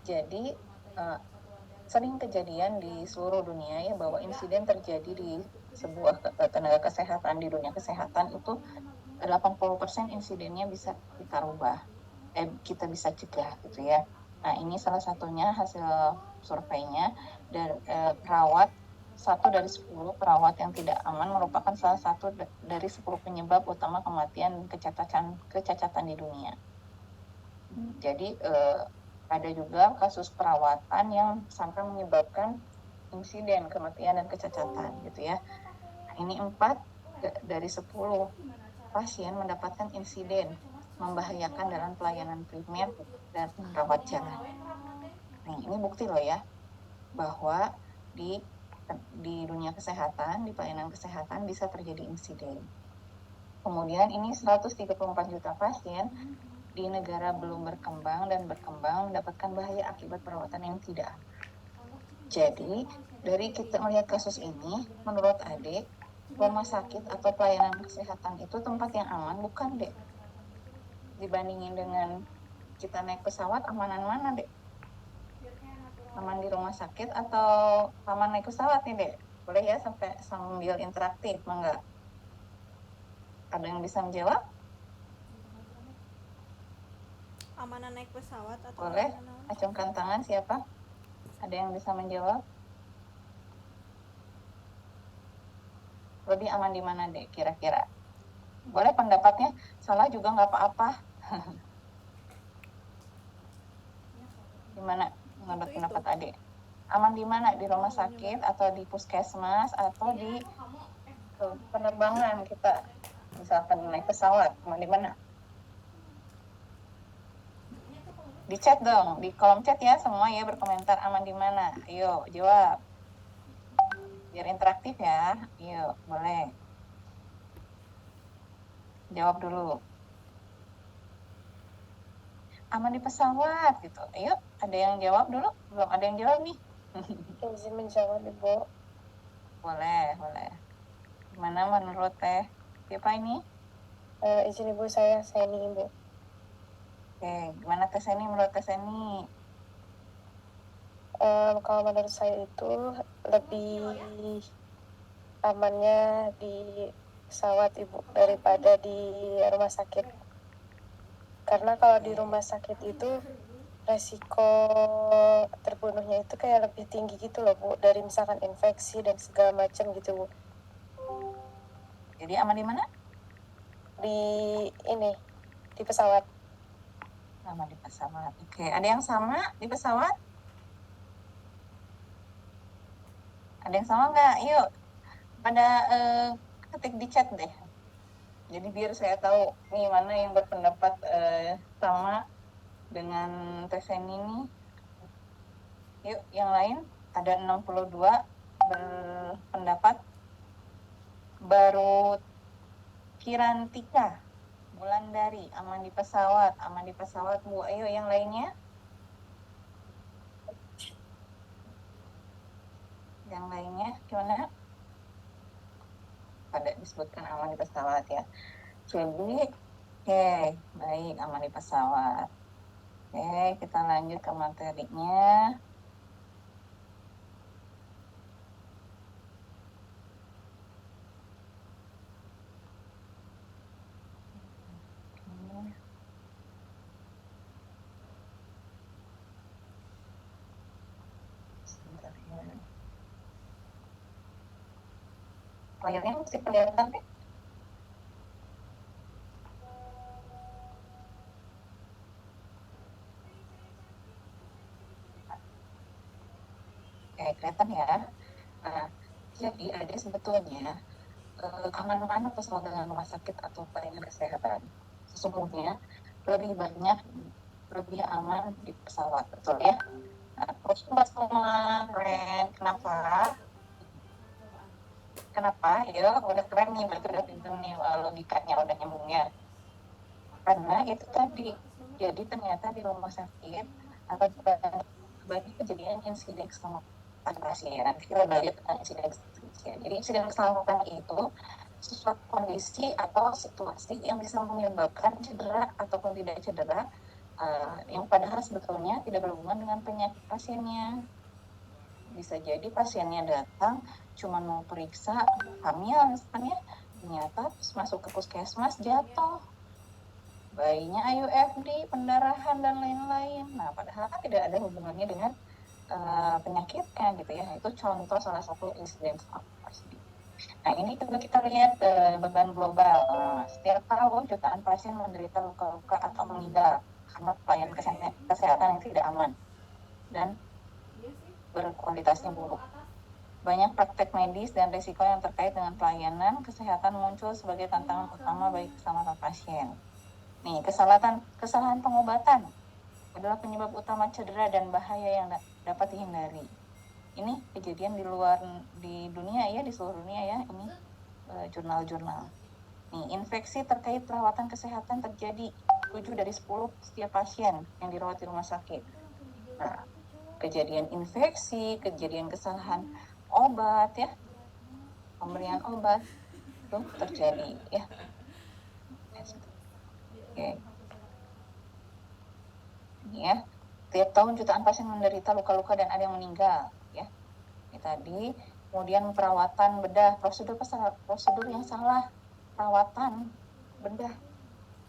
Jadi sering kejadian di seluruh dunia ya bahwa insiden terjadi di sebuah tenaga kesehatan, di dunia kesehatan itu 80% insidennya bisa kita rubah, kita bisa cegah gitu ya. Nah, ini salah satunya hasil surveinya, dan perawat 1 dari 10 perawat yang tidak aman merupakan salah satu dari 10 penyebab utama kematian dan kecacatan di dunia. Jadi ada juga kasus perawatan yang sampai menyebabkan insiden kematian dan kecacatan gitu ya. Nah, ini 4 dari 10 pasien mendapatkan insiden membahayakan dalam pelayanan primer dan rawat jalan. Nah, ini bukti loh ya bahwa di dunia kesehatan, di pelayanan kesehatan bisa terjadi insiden. Kemudian ini 134 juta pasien di negara belum berkembang dan berkembang mendapatkan bahaya akibat perawatan yang tidak aman. Jadi, dari kita melihat kasus ini, menurut Ade, rumah sakit atau pelayanan kesehatan itu tempat yang aman, bukan, Dek? Dibandingin dengan kita naik pesawat, amanan mana, Dek? Aman di rumah sakit atau aman naik pesawat nih, Dek? Boleh ya sambil interaktif, enggak? Ada yang bisa menjawab? Amanan naik pesawat atau Boleh, amanan acungkan tangan siapa? Ada yang bisa menjawab? Lebih aman di mana, Dek, kira-kira? Boleh pendapatnya, salah juga nggak apa-apa. Gimana menurut pendapat Adik? Aman di mana? Di rumah sakit atau di puskesmas atau di penerbangan kita? Misalkan naik pesawat, aman di mana? Di chat dong, di kolom chat ya semua ya berkomentar aman di mana. Ayo jawab. Biar interaktif ya. Ayo, boleh. Jawab dulu. Aman di pesawat gitu. Ayo, ada yang jawab dulu? Belum ada yang jawab nih. Izin menjawab, Ibu. Boleh, boleh. Gimana menurut Teh? Siapa ini? Izin Ibu, saya Seni, Ibu. Oke, gimana Teh Seni menurut Teh Seni? Kalau menurut saya itu lebih amannya di pesawat, Ibu, daripada di rumah sakit. Karena kalau di rumah sakit itu resiko terbunuhnya itu kayak lebih tinggi gitu loh, Bu, dari misalkan infeksi dan segala macam gitu, Bu. Jadi aman di mana? Di pesawat. Aman di pesawat. Oke, ada yang sama di pesawat? Ada yang sama nggak? Yuk, pada ketik di chat deh. Jadi biar saya tahu nih mana yang berpendapat sama dengan Teh Seni ini. Yuk, yang lain ada 62 berpendapat. Baru Kirantika, Wulandari, aman di pesawat Bu. Ayo yang lainnya. Yang lainnya gimana? Pada disebutkan aman di pesawat ya. Jadi, oke, baik, aman di pesawat. Oke, kita lanjut ke materinya. Sebentar ya. Layarnya masih kelihatan nih. Oke, kelihatan ya. Nah, jadi ada sebetulnya aman mana pesawat dengan rumah sakit atau pelayanan kesehatan. Sesungguhnya lebih aman di pesawat, betul ya. Nah, terus keren. Kenapa? Ya, udah keren nih, berarti udah pinter nih logikanya, udah nyambungnya. Karena itu tadi, jadi ternyata di rumah sakit atau banyak kejadian insiden keselamatan pasien. Kita balik ke insiden keselamatan. Jadi insiden keselamatan itu sesuatu kondisi atau situasi yang bisa menyebabkan cedera ataupun tidak cedera yang padahal sebetulnya tidak berhubungan dengan penyakit pasiennya. Bisa jadi pasiennya datang cuma mau periksa hamil misalnya, ternyata masuk ke puskesmas jatuh, bayinya IUFD, pendarahan dan lain-lain. Nah, padahal kan tidak ada hubungannya dengan penyakitnya gitu ya. Itu contoh salah satu insiden pasti. Nah, ini juga kita lihat beban global. Setiap tahun jutaan pasien menderita luka-luka atau meninggal karena pelayanan kesehatan yang tidak aman dan berkualitasnya buruk. Banyak praktek medis dan risiko yang terkait dengan pelayanan kesehatan muncul sebagai tantangan utama bagi keselamatan pasien. Nih, kesalahan pengobatan adalah penyebab utama cedera dan bahaya yang dapat dihindari. Ini kejadian di dunia ya, di seluruh dunia ya, ini jurnal-jurnal. Nih, infeksi terkait perawatan kesehatan terjadi 7 dari 10 setiap pasien yang dirawat di rumah sakit. Nah, kejadian infeksi, kejadian kesalahan obat ya, pemberian obat itu terjadi ya. Oke. Ini ya, tiap tahun jutaan pasien menderita luka-luka dan ada yang meninggal ya. Ini tadi, kemudian perawatan bedah, prosedur yang salah, perawatan bedah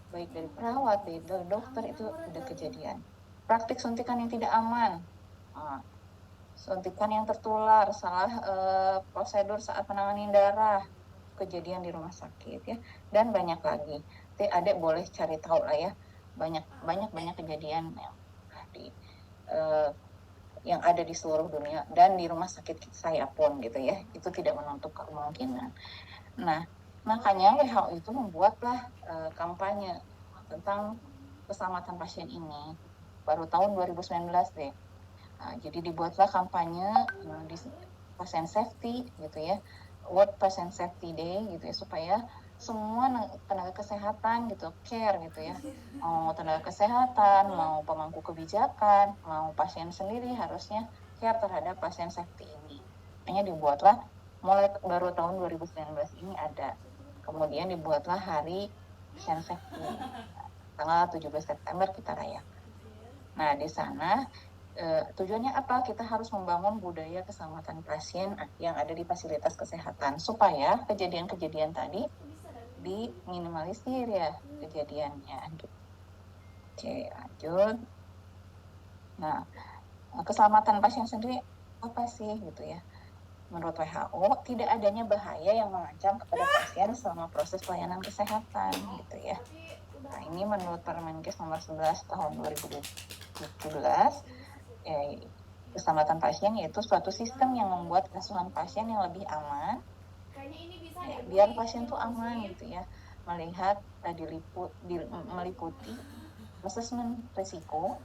baik dari perawat, baik dari dokter itu udah kejadian. Praktik suntikan yang tidak aman, suntikan yang tertular, salah prosedur saat menangani darah, kejadian di rumah sakit ya, dan banyak lagi. Adik boleh cari tahu lah ya, banyak kejadian yang ada di seluruh dunia dan di rumah sakit saya pun gitu ya, itu tidak menutup kemungkinan. Nah, makanya WHO itu membuatlah kampanye tentang keselamatan pasien ini baru tahun 2019 deh. Jadi dibuatlah kampanye di Patient Safety gitu ya, World Patient Safety Day gitu ya, supaya semua tenaga kesehatan gitu care gitu ya, mau tenaga kesehatan, mau pemangku kebijakan, mau pasien sendiri harusnya care terhadap patient safety ini. Makanya dibuatlah mulai baru tahun 2019 ini ada. Kemudian dibuatlah hari patient safety tanggal 17 September kita rayakan. Nah, di sana tujuannya apa? Kita harus membangun budaya keselamatan pasien yang ada di fasilitas kesehatan supaya kejadian-kejadian tadi diminimalisir ya kejadiannya. Oke, lanjut. Nah, keselamatan pasien sendiri apa sih gitu ya? Menurut WHO, tidak adanya bahaya yang mengancam kepada pasien selama proses pelayanan kesehatan gitu ya. Nah, ini menurut Permenkes nomor 11 tahun 2017, keselamatan pasien yaitu suatu sistem yang membuat asuhan pasien yang lebih aman, ya, biar pasien tuh aman gitu ya, meliputi asesmen risiko.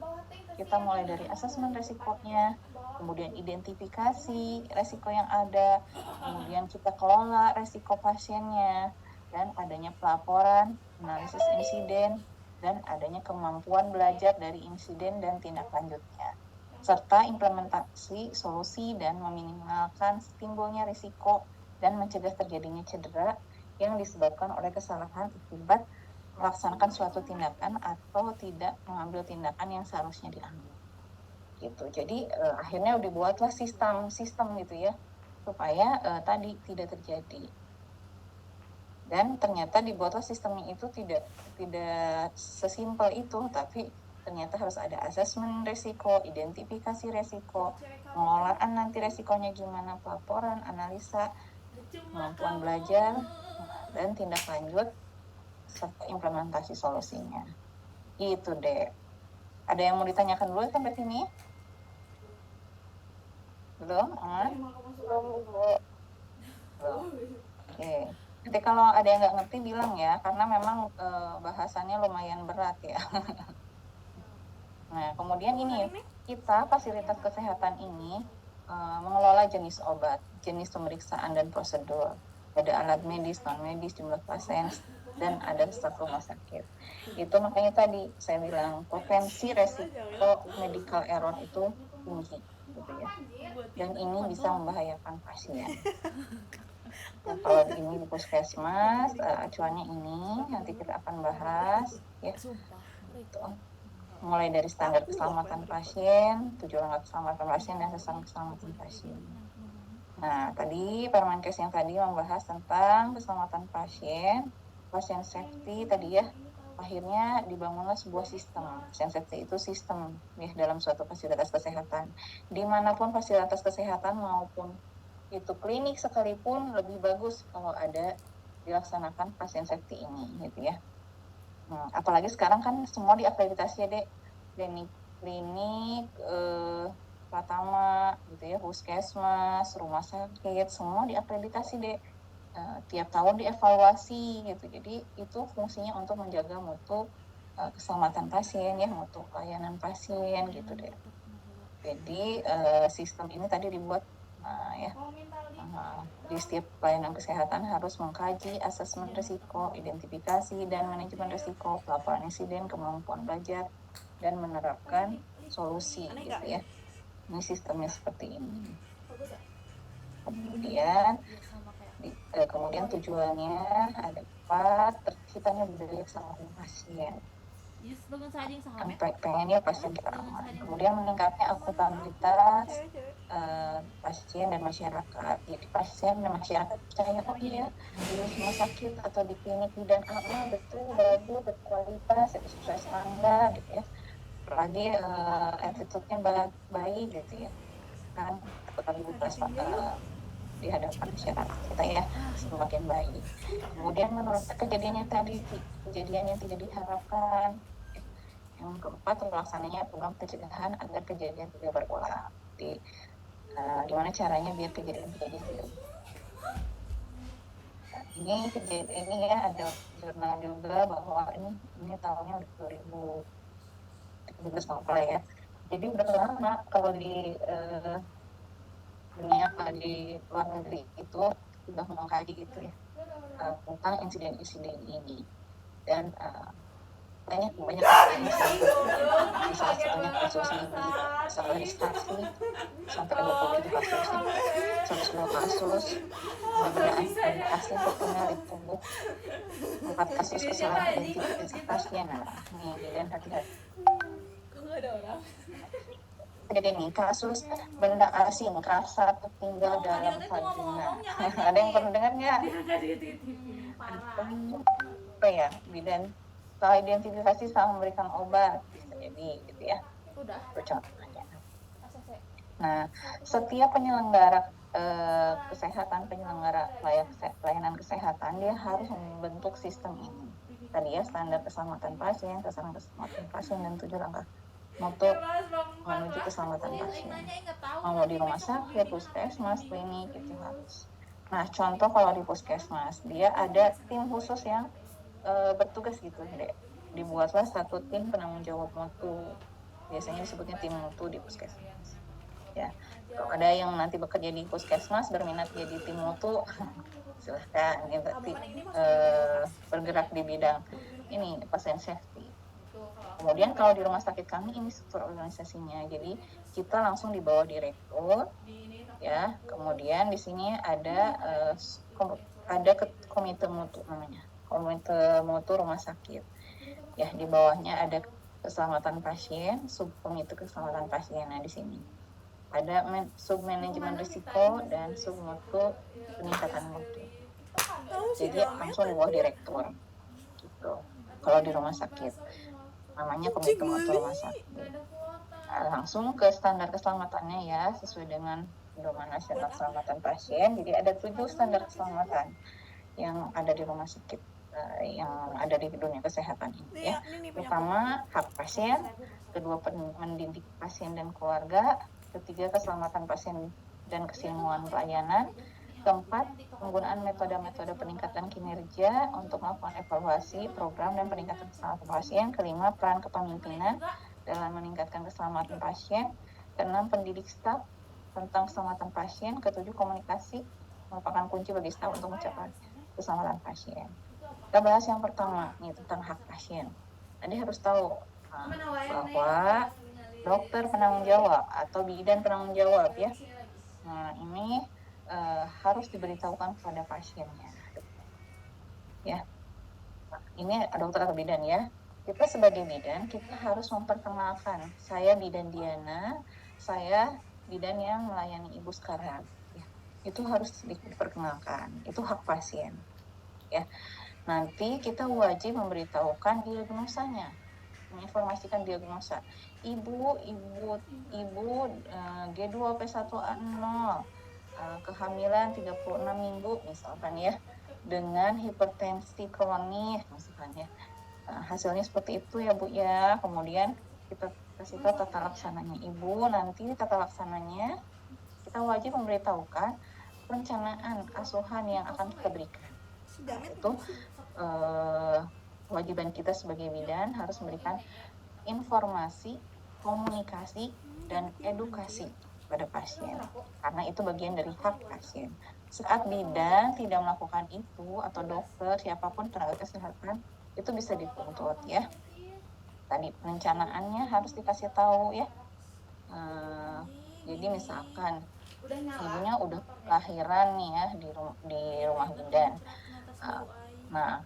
Kita mulai dari asesmen risikonya, kemudian identifikasi risiko yang ada, kemudian kita kelola risiko pasiennya, dan adanya pelaporan, analisis insiden, dan adanya kemampuan belajar dari insiden dan tindak lanjutnya, serta implementasi solusi dan meminimalkan timbulnya risiko dan mencegah terjadinya cedera yang disebabkan oleh kesalahan akibat melaksanakan suatu tindakan atau tidak mengambil tindakan yang seharusnya diambil gitu. Jadi akhirnya dibuatlah sistem gitu ya supaya tadi tidak terjadi. Dan ternyata dibuatlah sistemnya itu tidak sesimpel itu, tapi ternyata harus ada asesmen risiko, identifikasi risiko, pengelolaan nanti risikonya gimana, pelaporan, analisa, kemampuan belajar, dan tindak lanjut serta implementasi solusinya. Itu deh. Ada yang mau ditanyakan dulu sampai sini? Belum? Belum. Oke. Nanti kalau ada yang nggak ngerti bilang ya, karena memang bahasannya lumayan berat ya. Nah, kemudian ini kita fasilitas kesehatan ini mengelola jenis obat, jenis pemeriksaan dan prosedur. Ada alat medis, non-medis, jumlah pasien, dan ada staf rumah sakit. Itu makanya tadi saya bilang potensi resiko medical error itu tinggi, gitu ya. Dan ini bisa membahayakan pasien. Nah, kalau ini di puskesmas, acuannya ini nanti kita akan bahas, ya. Gitu. mulai dari standar keselamatan pasien, 7 langkah keselamatan pasien, dan sasaran keselamatan pasien. Nah, tadi Permenkes yang tadi membahas tentang keselamatan pasien safety tadi ya, akhirnya dibangunlah sebuah sistem. Pasien safety itu sistem ya dalam suatu fasilitas kesehatan. Dimanapun fasilitas kesehatan maupun itu klinik sekalipun lebih bagus kalau ada dilaksanakan pasien safety ini gitu ya. Apalagi sekarang kan semua diakreditasi ya dek, klinik, Pratama gitu ya, puskesmas, rumah sakit, semua diakreditasi dek. Tiap tahun dievaluasi gitu. Jadi itu fungsinya untuk menjaga mutu keselamatan pasien ya, mutu pelayanan pasien gitu deh. Jadi sistem ini tadi dibuat ya di setiap pelayanan kesehatan harus mengkaji asesmen risiko, identifikasi dan manajemen risiko, pelaporan insiden, kemampuan belajar, dan menerapkan solusi gitu ya. Ini sistemnya seperti ini. Kemudian tujuannya ada 4, terciptanya budaya keselamatan pasien. Pengennya pasien kita aman. Kemudian meningkatnya akuntabilitas pasien dan masyarakat. Jadi pasien dan masyarakat percaya, oh iya, di rumah sakit atau di klinik bidan aman, betul, bagus, berkualitas, sesuai standar gitu ya. Apalagi attitude-nya baik gitu ya. Kan akuntabilitas di hadapan masyarakat kita ya semakin baik. Kemudian menurut kejadian yang tidak diharapkan. Yang keempat, pelaksananya program pencegahan agar kejadian tidak berulang. Jadi gimana caranya biar kejadian tidak ini ya, ada jurnal juga bahwa ini tahunnya 2013 ya. Jadi udah lama kalau di dunia di luar negeri itu sudah mengkaji gitu ya tentang insiden-insiden ini, dan banyak misalnya kasusnya masalah distraksi sampai 27 kasus, 110 kasus, pemberdayaan pasien terkenal di tubuh, 4 kasus kesalahan identifikasi pasien. Nah, ini dan hati-hati. Jadi nih kasus benda asing kasar tertinggal dalam vagina. Ada yang pernah dengar nggak? Apa ya, bidan salah identifikasi salah memberikan obat, bisa jadi gitu ya. Contohnya. Nah, setiap penyelenggara penyelenggara pelayanan kesehatan dia harus membentuk sistem ini. Tadi ya, standar keselamatan pasien, sasaran keselamatan pasien, dan 7 langkah mutu menuju keselamatan pasien. Mau di rumah sakit, puskesmas, klinik itu harus. Nah, contoh kalau di puskesmas, dia ada tim khusus yang bertugas gitu, deh. Dibuatlah satu tim penanggung jawab mutu. Biasanya disebutnya tim mutu di puskesmas. Ya, kalau ada yang nanti bekerja di puskesmas berminat jadi tim mutu, silahkan. Ini berarti bergerak di bidang ini pasien safety. Kemudian kalau di rumah sakit kami ini struktur organisasinya, jadi kita langsung di bawah direktur, ya. Kemudian di sini ada komite mutu namanya, komite mutu rumah sakit. Ya, di bawahnya ada keselamatan pasien, subkomite keselamatan pasien. Nah, di sini ada sub manajemen risiko dan sub mutu peningkatan mutu. Jadi langsung di bawah direktur, gitu. Kalau di rumah sakit namanya komite mutu rumah sakit. Langsung ke standar keselamatannya ya, sesuai dengan Pedoman Nasional Keselamatan Pasien. Jadi ada 7 standar keselamatan yang ada di rumah sakit, yang ada di dunia kesehatan ini ya. Pertama, hak pasien, kedua, mendidik pasien dan keluarga, ketiga, keselamatan pasien dan kesilmuan pelayanan, keempat, penggunaan metode-metode peningkatan kinerja untuk melakukan evaluasi program dan peningkatan keselamatan pasien, kelima, peran kepemimpinan dalam meningkatkan keselamatan pasien, keenam, pendidik staf tentang keselamatan pasien, ketujuh, komunikasi merupakan kunci bagi staf untuk mencapai keselamatan pasien. Kita bahas yang pertama nih tentang hak pasien. Tadi harus tahu bahwa dokter penanggung jawab atau bidan penanggung jawab ya. Nah, ini harus diberitahukan kepada pasiennya. Ya, ini dokter atau bidan ya. kita sebagai bidan kita harus memperkenalkan, saya bidan Diana, saya bidan yang melayani ibu sekarang. Ya, itu harus diperkenalkan, itu hak pasien. Ya, nanti kita wajib memberitahukan diagnosanya, menginformasikan diagnosa. Ibu G2P1A0, kehamilan 36 minggu misalkan ya, dengan hipertensi kronis misalkan ya. Hasilnya seperti itu ya Bu ya. Kemudian kita kasih tahu tata laksananya Ibu. Nanti tata laksananya kita wajib memberitahukan perencanaan asuhan yang akan kita berikan. Nah, itu kewajiban kita sebagai bidan harus memberikan informasi, komunikasi, dan edukasi pada pasien. Karena itu bagian dari hak pasien. Saat bidan tidak melakukan itu, atau dokter, siapapun tenaga kesehatan, itu bisa dituntut ya. Tadi perencanaannya harus dikasih tahu ya. Jadi misalkan ibunya udah lahiran nih ya di rumah bidan. Nah,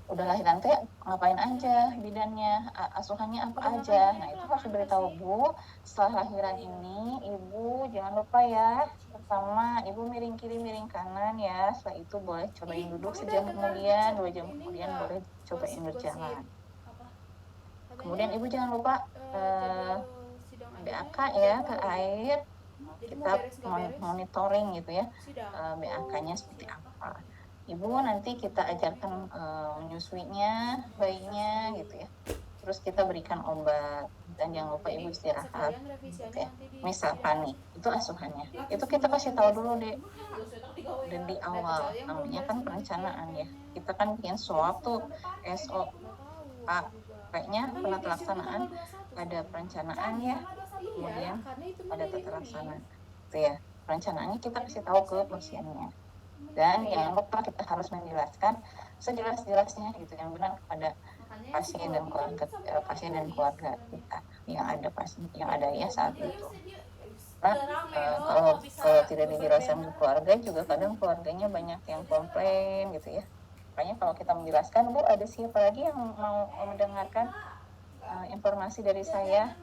udah lahiran teh ngapain aja bidannya, asuhannya apa aja. Nah, itu harus diberitahu, Bu, setelah lahiran ini ibu jangan lupa ya, pertama ibu miring kiri miring kanan ya, setelah itu boleh cobain duduk sejam kemudian, 2 jam kemudian boleh cobain berjalan. Kemudian ibu jangan lupa BAK ya ke air, kita monitoring gitu ya, BAK-nya seperti apa. Ibu nanti kita ajarkan menyusuinya bayinya gitu ya, terus kita berikan obat, dan jangan lupa ibu istirahat gitu ya. Misalkan nih itu asuhannya, itu kita kasih tahu dulu deh, dan di awal namanya kan perencanaan ya, kita kan bikin SWOP tuh, SOP kayaknya pelaksanaan, ada perencanaan ya, kemudian ada tata laksana itu ya. Perencanaannya kita kasih tahu ke pasiennya, dan jangan lupa kita harus menjelaskan sejelas-jelasnya gitu yang benar kepada pasien dan keluarga kita yang ada ya saat itu. Nah, kalau tidak dijelaskan ke keluarga juga kadang keluarganya banyak yang komplain gitu ya. Makanya kalau kita menjelaskan, Bu, ada siapa lagi yang mau mendengarkan informasi dari saya?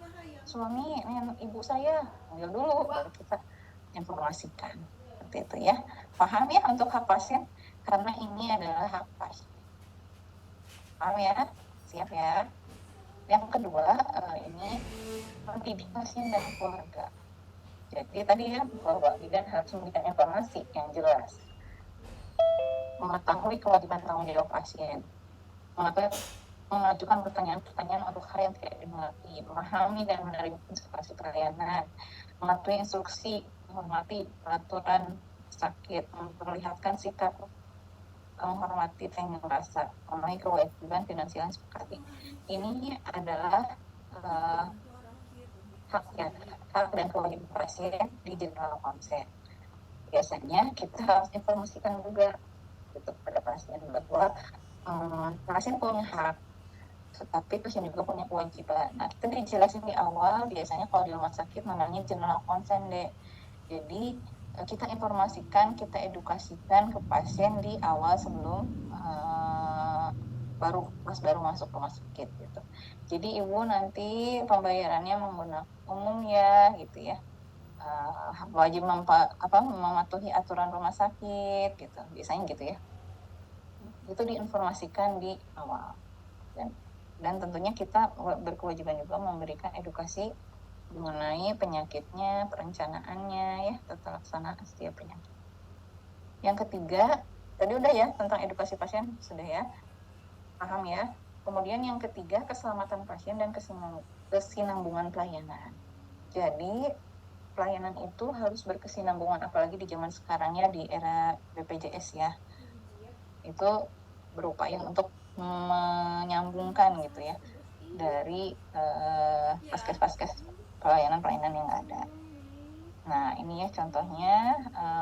Suami, ibu saya, panggil dulu baru kita informasikan. Seperti itu ya. Paham ya untuk hak pasien? Karena ini adalah hak pasien. Paham ya? Siap ya? Yang kedua, ini mendidik pasien dan keluarga. Jadi tadi ya, bahwa bidan harus memberikan informasi yang jelas, mengetahui kewajiban tanggung jawab pasien, mengajukan pertanyaan-pertanyaan untuk hal yang tidak dimengerti, memahami dan menerima konsultasi pelayanan, mematuhi instruksi, menghormati peraturan sakit, memperlihatkan sikap menghormati tenggang rasa, memenuhi kewajiban finansial yang sepakati. Ini adalah hak dan kewajiban pasien di general consent. Biasanya kita harus informasikan juga gitu pada pasien bahwa pasien punya hak, tetapi pasien juga punya kewajiban. Nah, kita dijelasin di awal, biasanya kalau di rumah sakit namanya general consent deh. Jadi kita informasikan, kita edukasikan ke pasien di awal sebelum baru masuk rumah sakit gitu. Jadi ibu nanti pembayarannya menggunakan umum ya gitu ya. Wajib mematuhi aturan rumah sakit gitu, biasanya gitu ya. Itu diinformasikan di awal, dan tentunya kita berkewajiban juga memberikan edukasi mengenai penyakitnya, perencanaannya ya, tata laksana setiap penyakit. Yang ketiga, tadi udah ya tentang edukasi pasien, sudah ya, paham ya. Kemudian yang ketiga, keselamatan pasien dan kesinambungan pelayanan. Jadi pelayanan itu harus berkesinambungan, apalagi di zaman sekarang ya, di era BPJS ya. Itu berupaya untuk menyambungkan gitu ya dari paskes pelayanan yang ada. Nah, ini ya contohnya,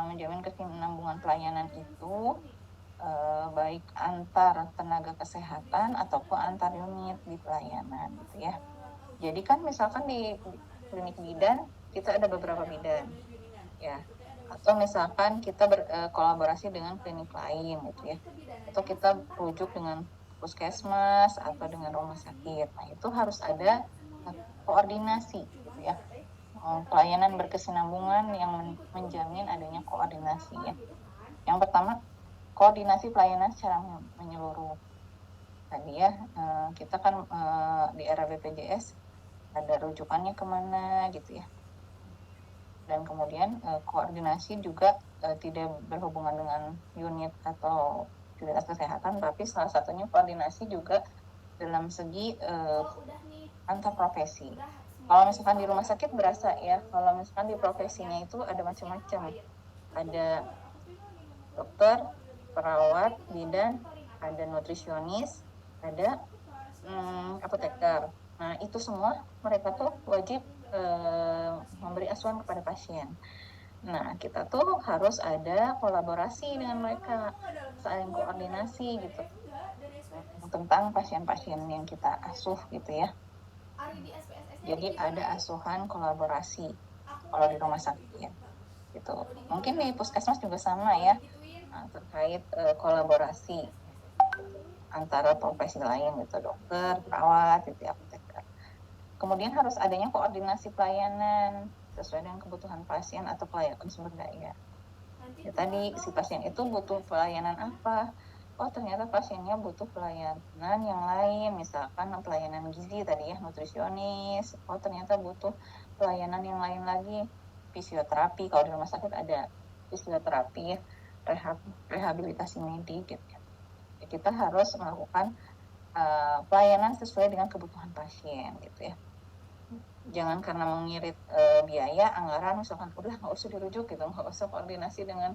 menjamin kesinambungan pelayanan itu baik antar tenaga kesehatan ataupun antar unit di pelayanan gitu ya. Jadi kan misalkan di klinik bidan kita ada beberapa bidan ya, atau misalkan kita berkolaborasi dengan klinik lain gitu ya, atau kita rujuk dengan puskesmas atau dengan rumah sakit. Nah, itu harus ada koordinasi gitu ya. Pelayanan berkesinambungan yang menjamin adanya koordinasi ya. Yang pertama, koordinasi pelayanan secara menyeluruh. Tadi ya, kita kan di era BPJS ada rujukannya kemana gitu ya. Dan kemudian koordinasi juga tidak berhubungan dengan unit atau fasilitas kesehatan, tapi salah satunya koordinasi juga dalam segi antar profesi. Kalau misalkan di rumah sakit berasa ya, kalau misalkan di profesinya itu ada macam-macam. Ada dokter, perawat, bidan, ada nutrisionis, ada apoteker. Nah, itu semua mereka tuh wajib memberi asuhan kepada pasien. Nah, kita tuh harus ada kolaborasi dengan mereka, saling koordinasi gitu tentang pasien-pasien yang kita asuh gitu ya. Jadi ada asuhan kolaborasi kalau di rumah sakit gitu. Mungkin di puskesmas juga sama ya, terkait kolaborasi antara profesi lain gitu, dokter, perawat, gitu, apoteker. Kemudian harus adanya koordinasi pelayanan sesuai dengan kebutuhan pasien atau pelayanan sumber daya. Ya, tadi si pasien itu butuh pelayanan apa? Oh, ternyata pasiennya butuh pelayanan yang lain, misalkan pelayanan gizi tadi ya, nutrisionis. Oh, ternyata butuh pelayanan yang lain lagi, fisioterapi. Kalau di rumah sakit ada fisioterapi, rehabilitasi medik gitu ya. Kita harus melakukan pelayanan sesuai dengan kebutuhan pasien gitu ya. Jangan karena mengirit biaya, anggaran, misalkan udah nggak usah dirujuk gitu, nggak usah koordinasi dengan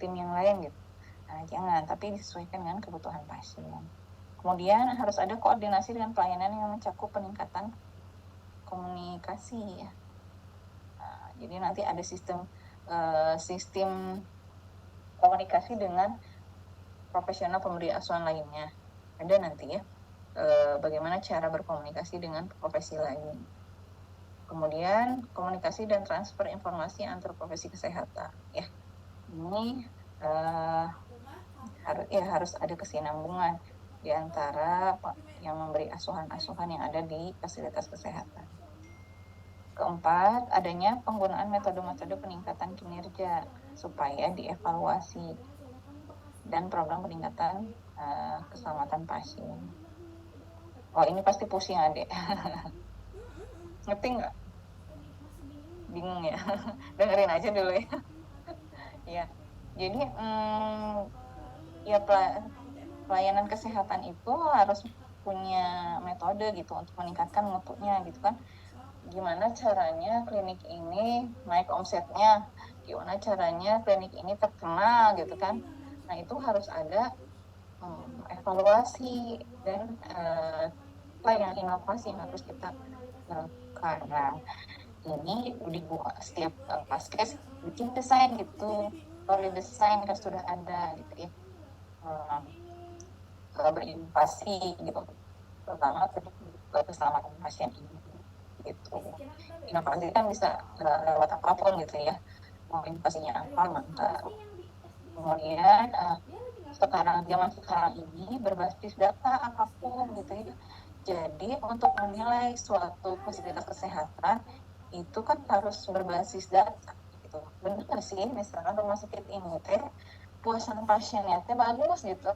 tim yang lain gitu. Nah, jangan, tapi disesuaikan dengan kebutuhan pasien. Kemudian harus ada koordinasi dengan pelayanan yang mencakup peningkatan komunikasi ya. Nah, jadi nanti ada sistem komunikasi dengan profesional pemberi asuhan lainnya. Ada nanti ya, bagaimana cara berkomunikasi dengan profesi lain. Kemudian komunikasi dan transfer informasi antar profesi kesehatan ya. Ini harus ada kesinambungan di antara yang memberi asuhan-asuhan yang ada di fasilitas kesehatan. Keempat, adanya penggunaan metode-metode peningkatan kinerja supaya dievaluasi dan program peningkatan keselamatan pasien. Oh, ini pasti pusing adik. Ngerti nggak? Bingung ya? Dengerin aja dulu ya. Ya, jadi ya pelayanan kesehatan itu harus punya metode gitu untuk meningkatkan mutunya gitu kan. Gimana caranya klinik ini naik omsetnya, gimana caranya klinik ini terkenal gitu kan. Nah, itu harus ada evaluasi dan yang inovasi yang harus kita lakukan. Nah, ini dibuat setiap paskes bikin desain gitu, kalau desain kan sudah ada gitu ya, berinovasi gitu, pertama keselamatan pasien ini gitu. Inovasi kan bisa lewat apapun gitu ya, mau inovasinya apa mantap. Kemudian zaman sekarang ini berbasis data apapun gitu ya. Jadi untuk menilai suatu fasilitas kesehatan itu kan harus berbasis data gitu. Benar nggak sih, misalkan rumah sakit ini puasan pasiennya bagus gitu.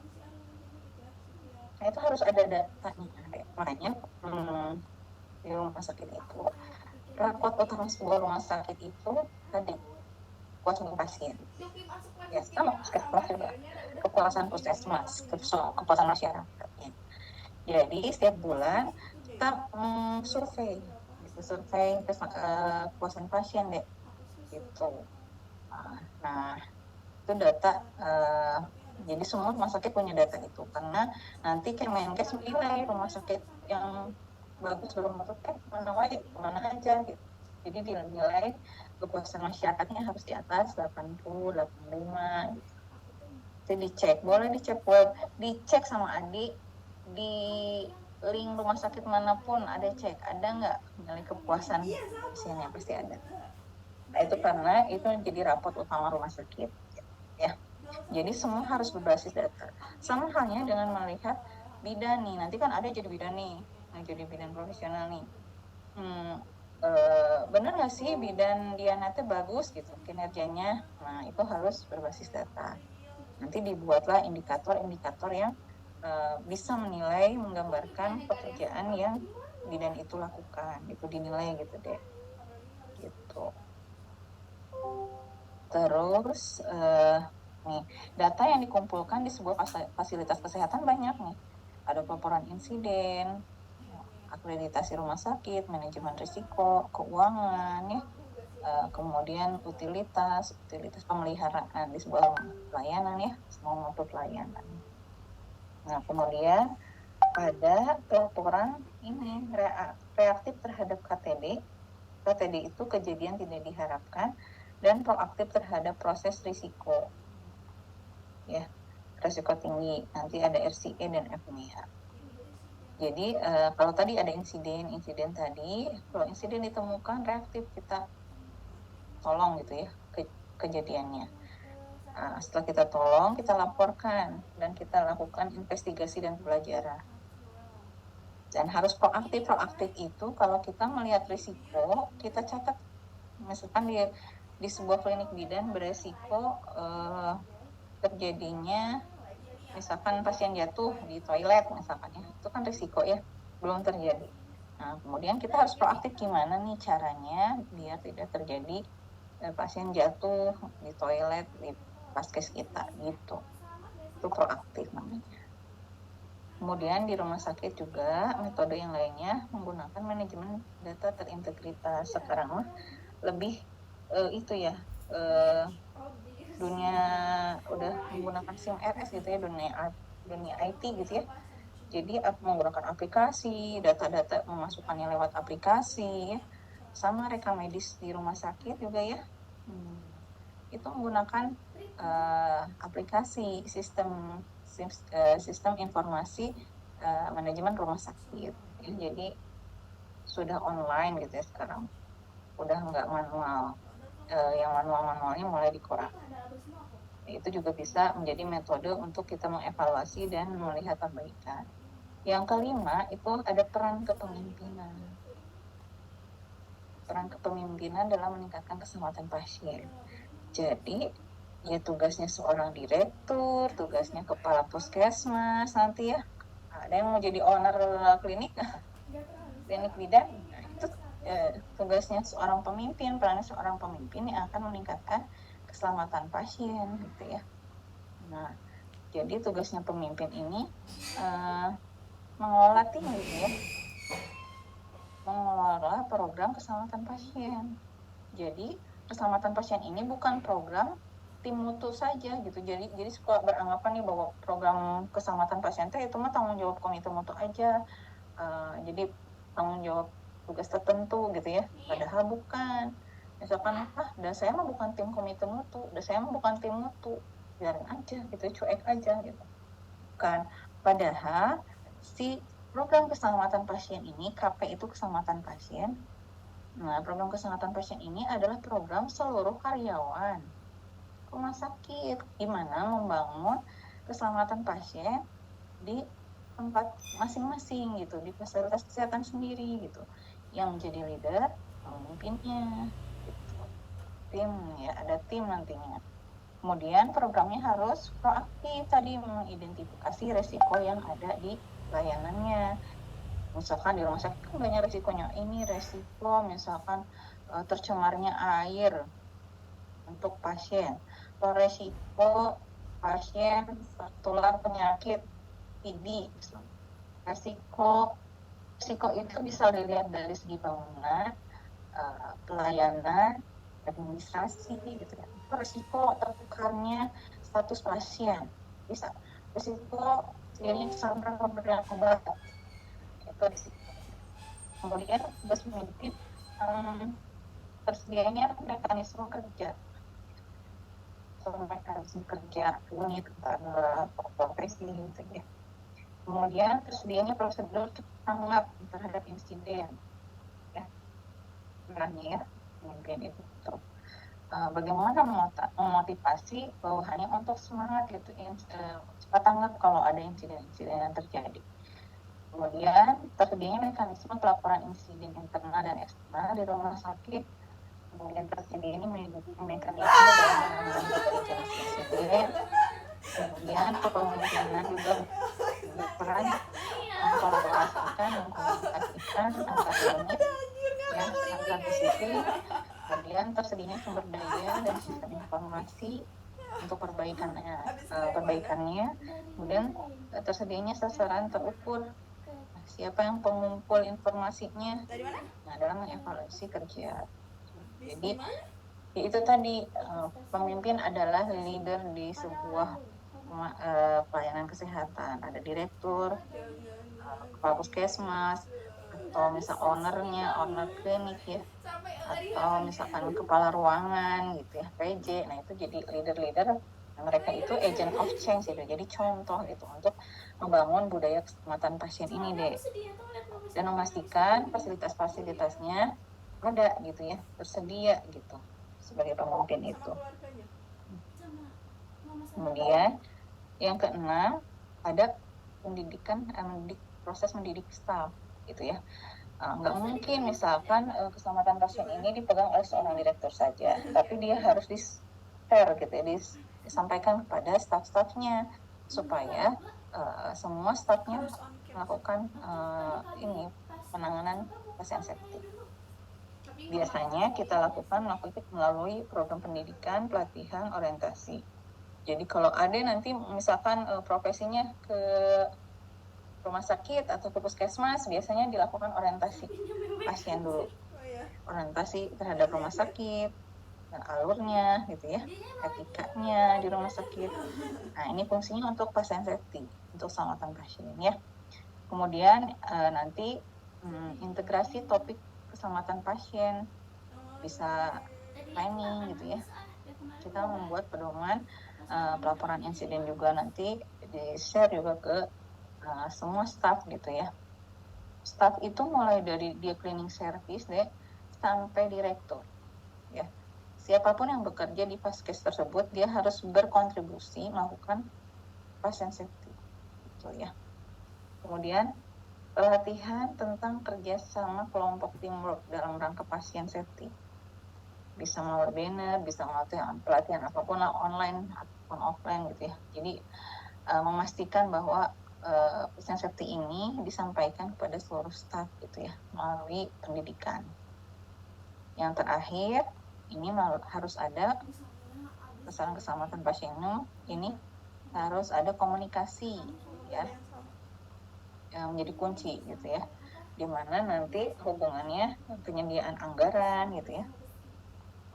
Nah, itu harus ada datanya. Makanya di rumah sakit itu rapot utama sebuah rumah sakit itu tadi kepuasan pasien. Ya, sama puskesmas juga. Kepuasan puskesmas, kepuasan masyarakatnya. Jadi setiap bulan kita survei kepuasan pasien deh gitu. Nah, itu data jadi semua rumah sakit punya data itu, karena nanti Kemenkes menilai rumah sakit yang bagus belum masuk mana aja gitu. Jadi dinilai kepuasan masyarakatnya harus di atas 80, 85 gitu. Jadi dicek, boleh dicek web, dicek sama adik di link rumah sakit manapun ada cek, ada nggak nilai kepuasan pasiennya, pasti ada. Nah, itu karena itu jadi rapot utama rumah sakit ya. Jadi semua harus berbasis data. Sama halnya dengan melihat bidan nih, nanti kan ada jadi bidan nih, nah jadi bidan profesional nih. Bener nggak sih bidan Diana tuh bagus gitu kinerjanya? Nah itu harus berbasis data. Nanti dibuatlah indikator-indikator yang bisa menilai, menggambarkan pekerjaan yang bidan itu lakukan, itu dinilai gitu deh. Gitu. Terus nih data yang dikumpulkan di sebuah fasilitas kesehatan banyak nih. Ada pelaporan insiden, akreditasi rumah sakit, manajemen risiko, keuangan, ya, kemudian utilitas pemeliharaan di sebuah layanan ya, semua mutu pelayanan. Nah kemudian pada pelaporan ini reaktif terhadap KTD. KTD itu kejadian tidak diharapkan dan proaktif terhadap proses risiko. Ya, risiko tinggi. Nanti ada RCE dan FMIH. Jadi kalau tadi ada insiden tadi, kalau insiden ditemukan reaktif kita tolong gitu ya kejadiannya. Nah, setelah kita tolong, kita laporkan dan kita lakukan investigasi dan pelajaran. Dan harus proaktif. Proaktif itu kalau kita melihat risiko, kita catat. Misalkan di sebuah klinik bidan beresiko terjadinya misalkan pasien jatuh di toilet misalkan ya, itu kan risiko ya, belum terjadi. Nah kemudian kita harus proaktif gimana nih caranya biar tidak terjadi pasien jatuh di toilet di paskes kita gitu. Itu proaktif namanya. Kemudian di rumah sakit juga metode yang lainnya menggunakan manajemen data terintegritas. Sekarang lebih itu ya dunia udah menggunakan SIM RS gitu ya, dunia IT gitu ya. Jadi menggunakan aplikasi, data-data memasukkannya lewat aplikasi ya. Sama rekam medis di rumah sakit juga ya. Itu menggunakan aplikasi sistem informasi manajemen rumah sakit. Ya, jadi sudah online gitu ya sekarang. Udah nggak manual. Yang manualnya mulai dikurangi. Itu juga bisa menjadi metode untuk kita mengevaluasi dan melihat perbaikan. Yang kelima itu ada peran kepemimpinan. Peran kepemimpinan dalam meningkatkan keselamatan pasien. Jadi ya tugasnya seorang direktur, tugasnya kepala puskesmas nanti ya. Ada yang mau jadi owner klinik bidan. Nah, itu tugasnya seorang pemimpin, perannya seorang pemimpin yang akan meningkatkan keselamatan pasien gitu ya. Nah, jadi tugasnya pemimpin ini mengelola tim gitu ya, mengelola program keselamatan pasien. Jadi keselamatan pasien ini bukan program tim mutu saja gitu. Jadi suka beranggapan nih bahwa program keselamatan pasien itu mah tanggung jawab komite mutu aja. Jadi tanggung jawab tugas tertentu gitu ya. Padahal bukan. Misalkan, dan saya mah bukan tim komite mutu, dan saya mah bukan tim mutu, biarin aja gitu, cuek aja gitu. Kan. Padahal si program keselamatan pasien ini, KP itu keselamatan pasien. Nah, program keselamatan pasien ini adalah program seluruh karyawan rumah sakit, di mana membangun keselamatan pasien di tempat masing-masing gitu, di fasilitas kesehatan sendiri gitu. Yang menjadi leader, pemimpinnya gitu. Tim ya, ada tim nantinya. Kemudian programnya harus proaktif tadi mengidentifikasi resiko yang ada di layanannya. Misalkan di rumah sakit kan banyak resikonya. Ini resiko misalkan tercemarnya air untuk pasien. Atau resiko pasien tertular penyakit TB. Resiko itu bisa dilihat dari segi bangunan, pelayanan, administrasi gitu ya. Resiko tertukarnya status pasien bisa. Resiko terjadinya kesalahan pemberian obat itu risiko. Kemudian tugas pemimpin tersedianya mekanisme kerja. Mekanisme kerja unit profesi gitu ya. Kemudian tersedianya prosedur tanggap terhadap insiden ya. Sebenarnya ya mungkin itu. Bagaimana memotivasi bawahannya untuk semangat gitu cepat tanggap kalau ada insiden yang terjadi. Kemudian tersedianya mekanisme pelaporan insiden internal dan eksternal di rumah sakit. Kemudian tersedianya mekanisme dalam penanganan berbagai jenis insiden. Kemudian kepemimpinan juga berperan mengkolaborasikan, mengkomunikasikan antar unit, ya, antar disiplin. Kemudian tersedianya sumber daya dan sistem informasi untuk perbaikannya. Kemudian tersedianya sasaran terukur. Nah, siapa yang pengumpul informasinya? Dari mana? Nah, dalam mengevaluasi kerja. Bis Jadi di mana? ya itu tadi, pemimpin adalah leader di sebuah pelayanan kesehatan. Ada direktur, kepala puskesmas, atau misal owner klinik ya, atau misalkan kepala ruangan gitu ya, PJ. Nah itu jadi leader-leader. Mereka itu agent of change gitu, jadi contoh gitu untuk membangun budaya keselamatan pasien ini deh, dan memastikan fasilitas-fasilitasnya ada gitu ya, tersedia gitu sebagai pemimpin itu. Kemudian yang keenam, ada pendidikan, proses mendidik staf gitu ya. Nggak mungkin misalkan keselamatan pasien ini dipegang oleh seorang direktur saja, tapi dia harus di-share gitu ya, disampaikan kepada staf-stafnya supaya semua stafnya melakukan ini penanganan pasien septik. Biasanya kita lakukan melalui program pendidikan, pelatihan, orientasi. Jadi kalau ada nanti misalkan profesinya ke rumah sakit atau ke puskesmas, biasanya dilakukan orientasi pasien dulu, orientasi terhadap rumah sakit, alurnya gitu ya, etikanya di rumah sakit. Nah ini fungsinya untuk pasien safety, untuk keselamatan pasien ya. Kemudian nanti integrasi topik keselamatan pasien, bisa planning gitu ya. Kita membuat pedoman pelaporan insiden juga nanti di-share juga ke semua staff gitu ya. Staff itu mulai dari dia cleaning service deh sampai direktur ya. Siapapun yang bekerja di vaskes tersebut dia harus berkontribusi melakukan pasien safety gitu ya. Kemudian pelatihan tentang kerjasama kelompok teamwork dalam rangka pasien safety. Bisa melalui banner, bisa melalui pelatihan apapun lah, online ataupun offline gitu ya. Jadi memastikan bahwa pasien safety ini disampaikan kepada seluruh staf gitu ya, melalui pendidikan. Yang terakhir, ini harus ada kesalahan keselamatan pasien ini harus ada komunikasi ya, yang menjadi kunci gitu ya, dimana nanti hubungannya penyediaan anggaran gitu ya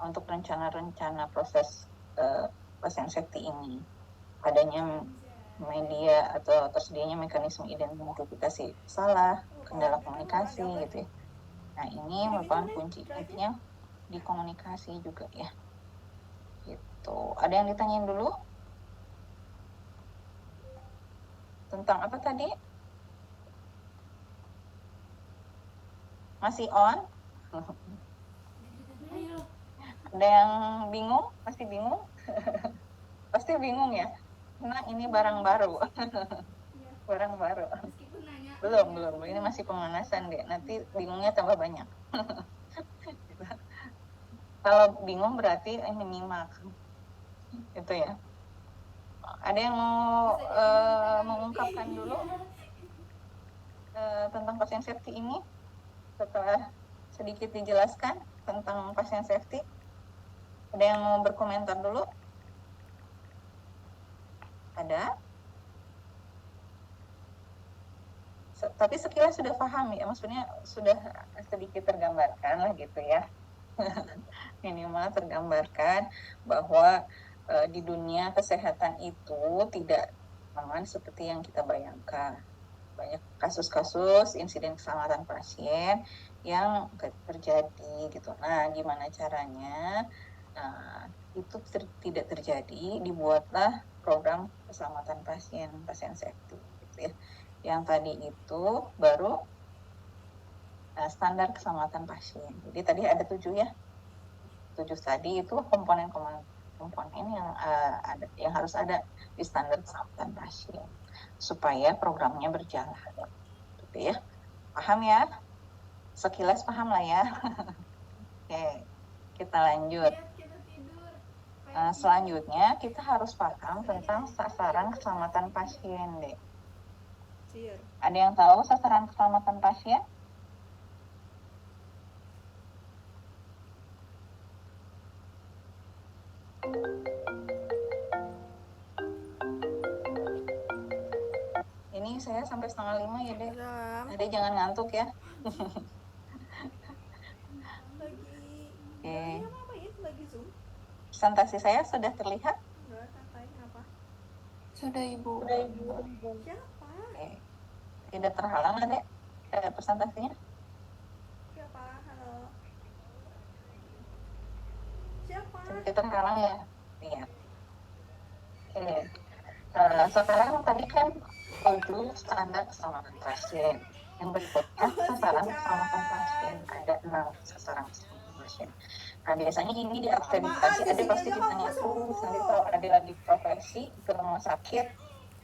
untuk rencana-rencana proses pasien safety ini, adanya media atau tersedianya mekanisme identifikasi salah, kendala komunikasi gitu ya. Nah ini merupakan kunci, intinya di komunikasi juga ya. Gitu. Ada yang ditanyain dulu? Tentang apa tadi? Masih on? Ada yang bingung? Masih bingung? Pasti bingung ya? Nah ini barang baru. Barang baru. Belum. Ini masih pemanasan deh. Nanti bingungnya tambah banyak. Kalau bingung berarti ini nyimak. Itu ya. Ada yang mau mengungkapkan dulu tentang pasien safety ini setelah sedikit dijelaskan tentang pasien safety? Ada yang mau berkomentar dulu? Ada? Tapi sekilas sudah paham ya, maksudnya sudah sedikit tergambarkan lah gitu ya. Minimal tergambarkan bahwa di dunia kesehatan itu tidak aman seperti yang kita bayangkan. Banyak kasus-kasus insiden keselamatan pasien yang terjadi gitu. Nah, gimana caranya? Nah, itu tidak terjadi, dibuatlah program keselamatan pasien safety gitu ya. Yang tadi itu baru standar keselamatan pasien. Jadi tadi ada 7 ya. 7 tadi itu komponen yang harus ada di standar keselamatan pasien supaya programnya berjalan. gitu ya. Paham ya? Sekilas paham lah ya. Oke, kita lanjut. Selanjutnya kita harus paham tentang sasaran keselamatan pasien deh. Cheer. Ada yang tahu sasaran keselamatan pasien? Ini saya sampai 4:30 ya deh. Jam Adek jangan ngantuk ya. lagi. Oke. Ngapain? Lagi Zoom? Presentasi saya sudah terlihat? Enggak, santai. Kenapa? Sudah Ibu. Siapa? Oke. Tidak terhalang Adek presentasinya? Siapa? Halo. Siapa? Tidak terhalang ya? Iya. Oke. Sekarang tadi kan untuk standar keselamatan pasien. Yang berikutnya sasaran keselamatan pasien. Ada 6 sasaran keselamatan pasien. Nah biasanya ini di akreditasi ada pasti ditanya tuh, misalnya kalau ada lagi profesi ke rumah sakit,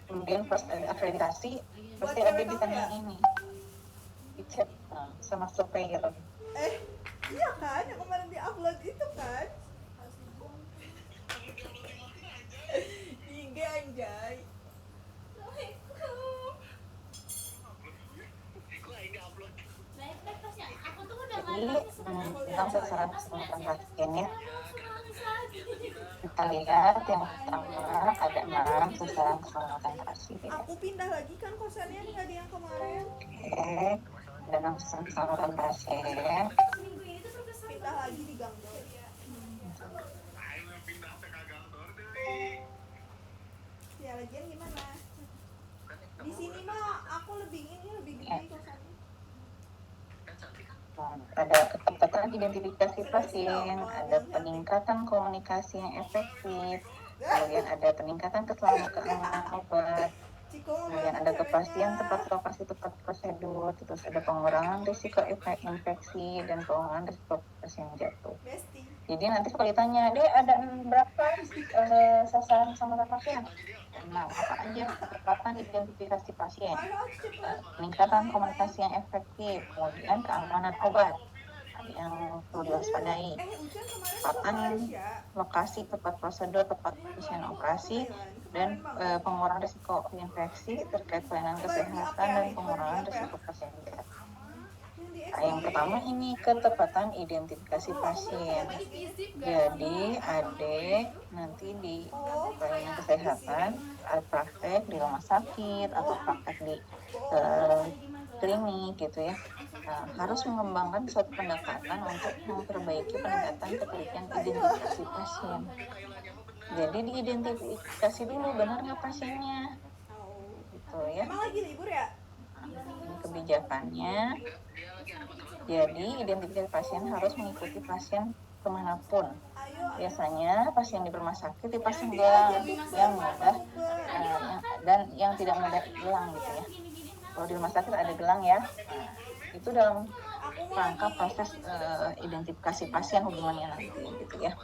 kemudian pas ada akreditasi pasti ada ditanya ini, dicek sama supplier. Iya kan? Yang kemarin di-upload itu kan? IG anjay. Jadi tentang sasaran keselamatan pasiennya kita lihat yang pertama ada 6 sasaran keselamatan pasien. Aku pindah lagi kan kosannya nggak ada yang kemarin. Oke, ada 6 sasaran keselamatan pasien. Pindah lagi di Gang Dor. Ya lagian gimana? Di sini mah aku lebih gede kosannya. Ada kecepatan identifikasi pasien, ada peningkatan komunikasi yang efektif, kemudian ada peningkatan keamanan obat, kemudian ada kepastian tepat lokasi tepat prosedur, terus ada pengurangan risiko infeksi dan pengurangan risiko pasien jatuh. Besti. Jadi nanti kalau ditanya, deh ada berapa sasaran keselamatan pasien? Nah, apa aja? Kecepatan identifikasi pasien, peningkatan komunikasi yang efektif, kemudian keamanan obat yang perlu diwaspadai, kecepatan lokasi tepat prosedur tepat pasien operasi, dan pengurangan risiko infeksi terkait pelayanan kesehatan dan pengurangan risiko pasien jatuh. Nah, yang pertama ini ketepatan identifikasi pasien. Jadi adik nanti di pelayanan kesehatan praktek di rumah sakit atau praktek di klinik gitu ya, harus mengembangkan suatu pendekatan untuk memperbaiki peningkatan ketelitian identifikasi pasien. Jadi diidentifikasi dulu benar nggak pasiennya, gitu ya. Emang lagi libur ya? Ini kebijakannya. Jadi identifikasi pasien harus mengikuti pasien kemanapun. Biasanya pasien di rumah sakit dipasang gelang yang mudah dan yang tidak mudah hilang gitu ya. Kalau di rumah sakit ada gelang ya. Itu dalam rangka proses identifikasi pasien hubungannya nanti gitu ya.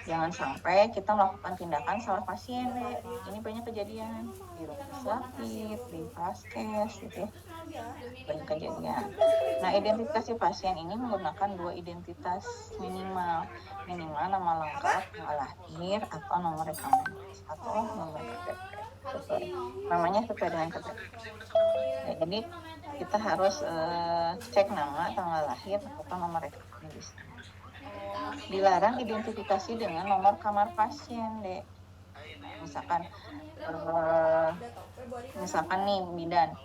Jangan sampai kita melakukan tindakan salah pasien deh. Ini banyak kejadian di rumah sakit, di vaskes gitu ya. Banyak kejadian. Nah, identifikasi pasien ini menggunakan 2 identitas minimal nama lengkap, tanggal lahir, atau nomor rekaman atau nomor KTP. Namanya sesuai dengan KTP. Ya, jadi kita harus cek nama, tanggal lahir, atau nomor rekaman di sana. Dilarang identifikasi dengan nomor kamar pasien deh. Misalkan nih bidan,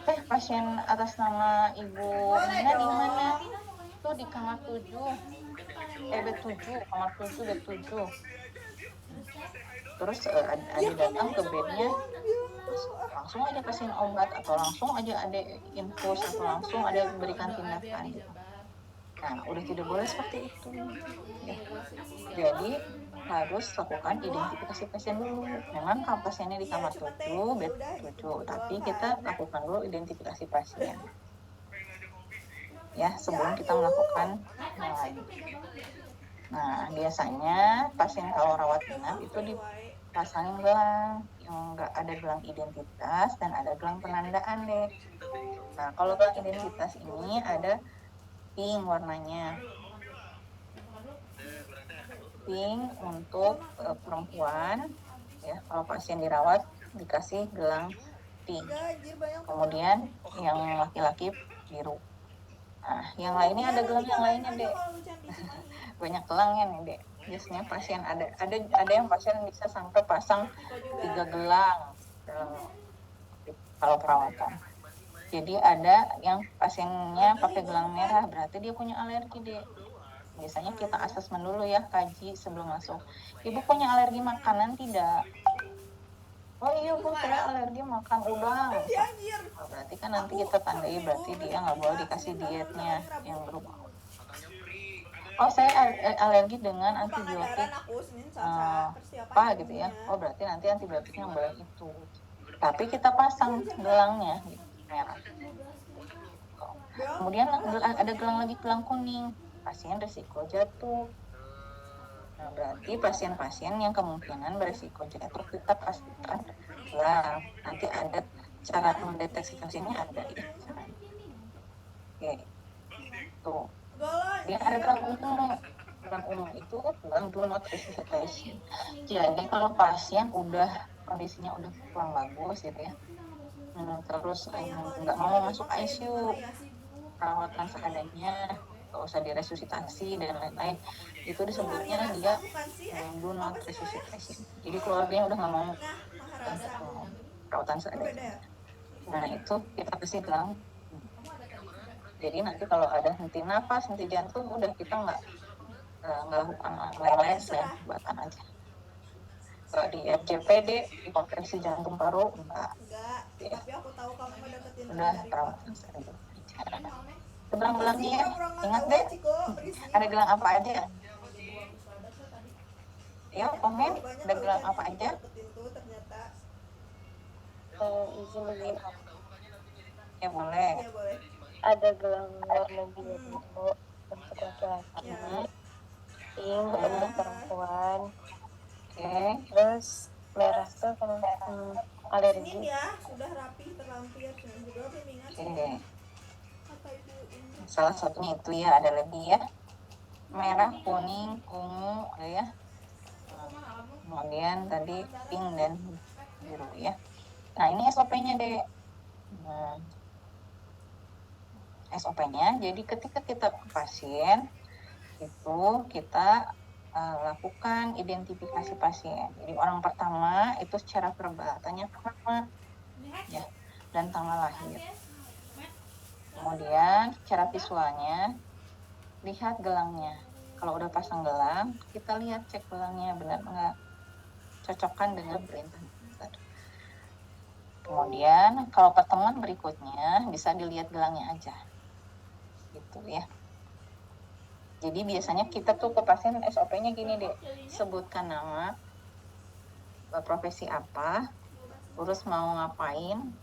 teh pasien atas nama Ibu Nina di mana? Itu di kamar 7, B7, kamar 7 B7. Terus ada datang ke bednya, langsung aja kasihin obat atau langsung aja ada infus atau langsung ada berikan tindakan gitu. Nah, udah tidak boleh seperti itu ya. Jadi harus lakukan identifikasi pasien dulu. Memang kalau pasiennya di kamar 7, bed 7, tapi kita lakukan dulu identifikasi pasien ya sebelum kita melakukan yang lain. Nah, biasanya pasien kalau rawat inap itu dipasangin gelang, nggak ada gelang identitas dan ada gelang penandaan deh. Nah, kalau gelang identitas ini ada pink warnanya. Pink untuk perempuan, ya. Kalau pasien dirawat dikasih gelang pink. Kemudian yang laki-laki biru. Nah, yang lainnya ada gelang yang lainnya deh. Banyak gelangnya nih deh. Biasanya pasien ada yang pasien bisa sampai pasang 3 gelang kalau perawatan. Jadi ada yang pasiennya pakai gelang merah, berarti dia punya alergi deh. Biasanya kita asesmen dulu ya, kaji sebelum masuk. Ibu punya alergi makanan tidak? Oh iya Bu, saya alergi makan udang. Oh, berarti kan nanti kita tandai berarti dia nggak boleh dikasih dietnya yang berubah. Oh saya alergi dengan antibiotik apa gitu ya. Oh berarti nanti antibiotiknya yang boleh itu. Tapi kita pasang gelangnya gitu, merah. Kemudian ada gelang lagi, gelang kuning. Pasien risiko jatuh. Nah, berarti pasien-pasien yang kemungkinan berisiko jatuh kita pastikan gelang. Nanti ada cara mendeteksi pasiennya ada ya. Oke. Tuh. Dia ada gelang ungu. Gelang ungu itu gelang do not resuscitation. Jadi kalau pasien udah kondisinya udah kurang bagus gitu ya. Terus nggak mau masuk ICU, perawatan seadanya, nggak usah diresusitasi dan lain-lain, itu disebutnya dia do not resuscitation. Jadi keluarganya udah nggak mau perawatan seadanya. Nah itu kita kasih gelang. Jadi nanti kalau ada henti napas, henti jantung, udah kita nggak lakukan lain-lain selain obatan aja. Kalau di FJPD, di kompresi jantung paru, enggak. Ya. Tapi aku tahu kamu deketin udah perawatan seadanya. Gelang-gelangnya ya, ingat deh, ada gelang apa aja? Ya, komen, ada gelang apa aja? Izin ibu, Ya boleh. ada gelang warna biru untuk laki-laki, pink untuk perempuan, terus merah tuh kalau alergi. Sudah rapi terlampir juga bimbingan. Salah satunya itu ya, ada lagi ya, merah, kuning, ungu ya. Kemudian tadi pink dan biru ya. Nah ini SOP-nya deh. SOP-nya, jadi ketika kita ke pasien itu kita lakukan identifikasi pasien. Jadi orang pertama itu secara verbal tanya nama ya dan tanggal lahir. Kemudian secara visualnya lihat gelangnya. Kalau udah pasang gelang, kita lihat cek gelangnya benar nggak, cocokkan dengan perintah. Kemudian kalau pertemuan berikutnya bisa dilihat gelangnya aja. Gitu ya. Jadi biasanya kita tuh ke pasien SOP-nya gini deh, sebutkan nama, profesi apa, terus mau ngapain,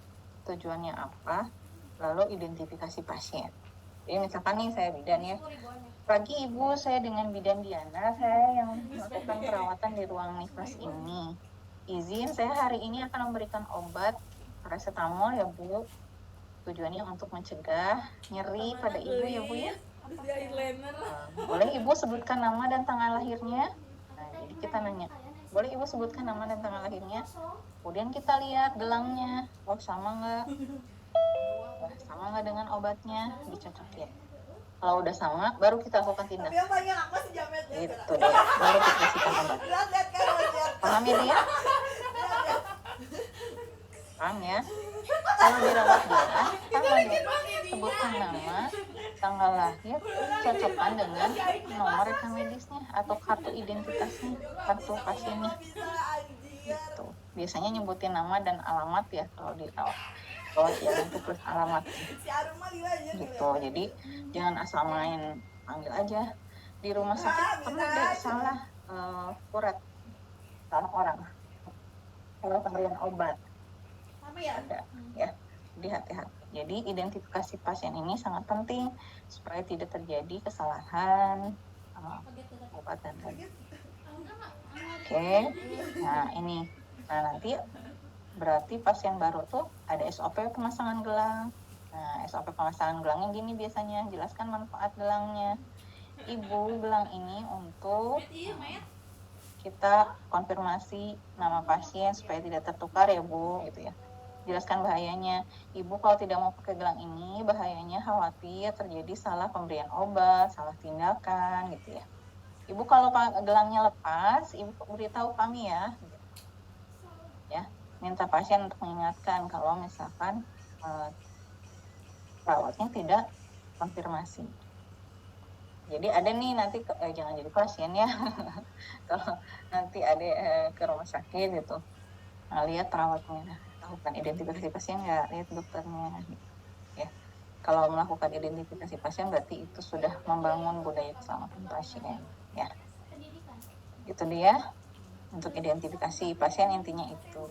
tujuannya apa, lalu identifikasi pasien. Jadi misalkan nih saya bidan ya, pagi ibu saya dengan bidan Diana, saya yang melakukan perawatan di ruang nifas ini. Izin saya hari ini akan memberikan obat paracetamol ya Bu. Tujuannya untuk mencegah nyeri pada ibu ya Bu ya. Boleh ibu sebutkan nama dan tanggal lahirnya? Nah, jadi kita nanya, boleh ibu sebutkan nama dan tanggal lahirnya? Kemudian kita lihat gelangnya, oh sama nggak? Sama nggak dengan obatnya? Dicocokin. Kalau udah sama, baru kita lakukan tindakan. Gitu deh, baru kita kasihkan obat. Paham ya dia? Paham ya? Kalau dirawat jalan, sama deh. Sebutkan nama, tanggal lahir, cocokkan dengan nomor rekam medisnya atau kartu identitasnya, kartu pasiennya. Gitu. Biasanya nyebutin nama dan alamat ya kalau dirawat. Kalau jalan itu plus alamat. Gitu. Jadi jangan asal main panggil aja. Di rumah sakit pernah deh salah surat, salah orang. Kalau pemberian obat. Ada ya, jadi hati-hati. Jadi identifikasi pasien ini sangat penting supaya tidak terjadi kesalahan obat dan tadi. Oke. Nah ini, nah nanti berarti pasien baru tuh ada SOP pemasangan gelang. Nah, SOP pemasangan gelangnya gini biasanya, jelaskan manfaat gelangnya. Ibu, gelang ini untuk kita konfirmasi nama pasien supaya tidak tertukar ya Bu, gitu ya. Jelaskan bahayanya. Ibu kalau tidak mau pakai gelang ini, bahayanya khawatir terjadi salah pemberian obat, salah tindakan, gitu ya. Ibu kalau gelangnya lepas, Ibu beritahu kami ya. Ya, minta pasien untuk mengingatkan kalau misalkan perawatnya tidak konfirmasi. Jadi ada nih nanti jangan jadi pasien ya. Kalau nanti ada ke rumah sakit gitu, nah, lihat perawatnya, lakukan identifikasi pasien nggak, lihat dokternya gitu. Ya, kalau melakukan identifikasi pasien berarti itu sudah membangun budaya keselamatan pasien. Ya, itu dia untuk identifikasi pasien, intinya itu.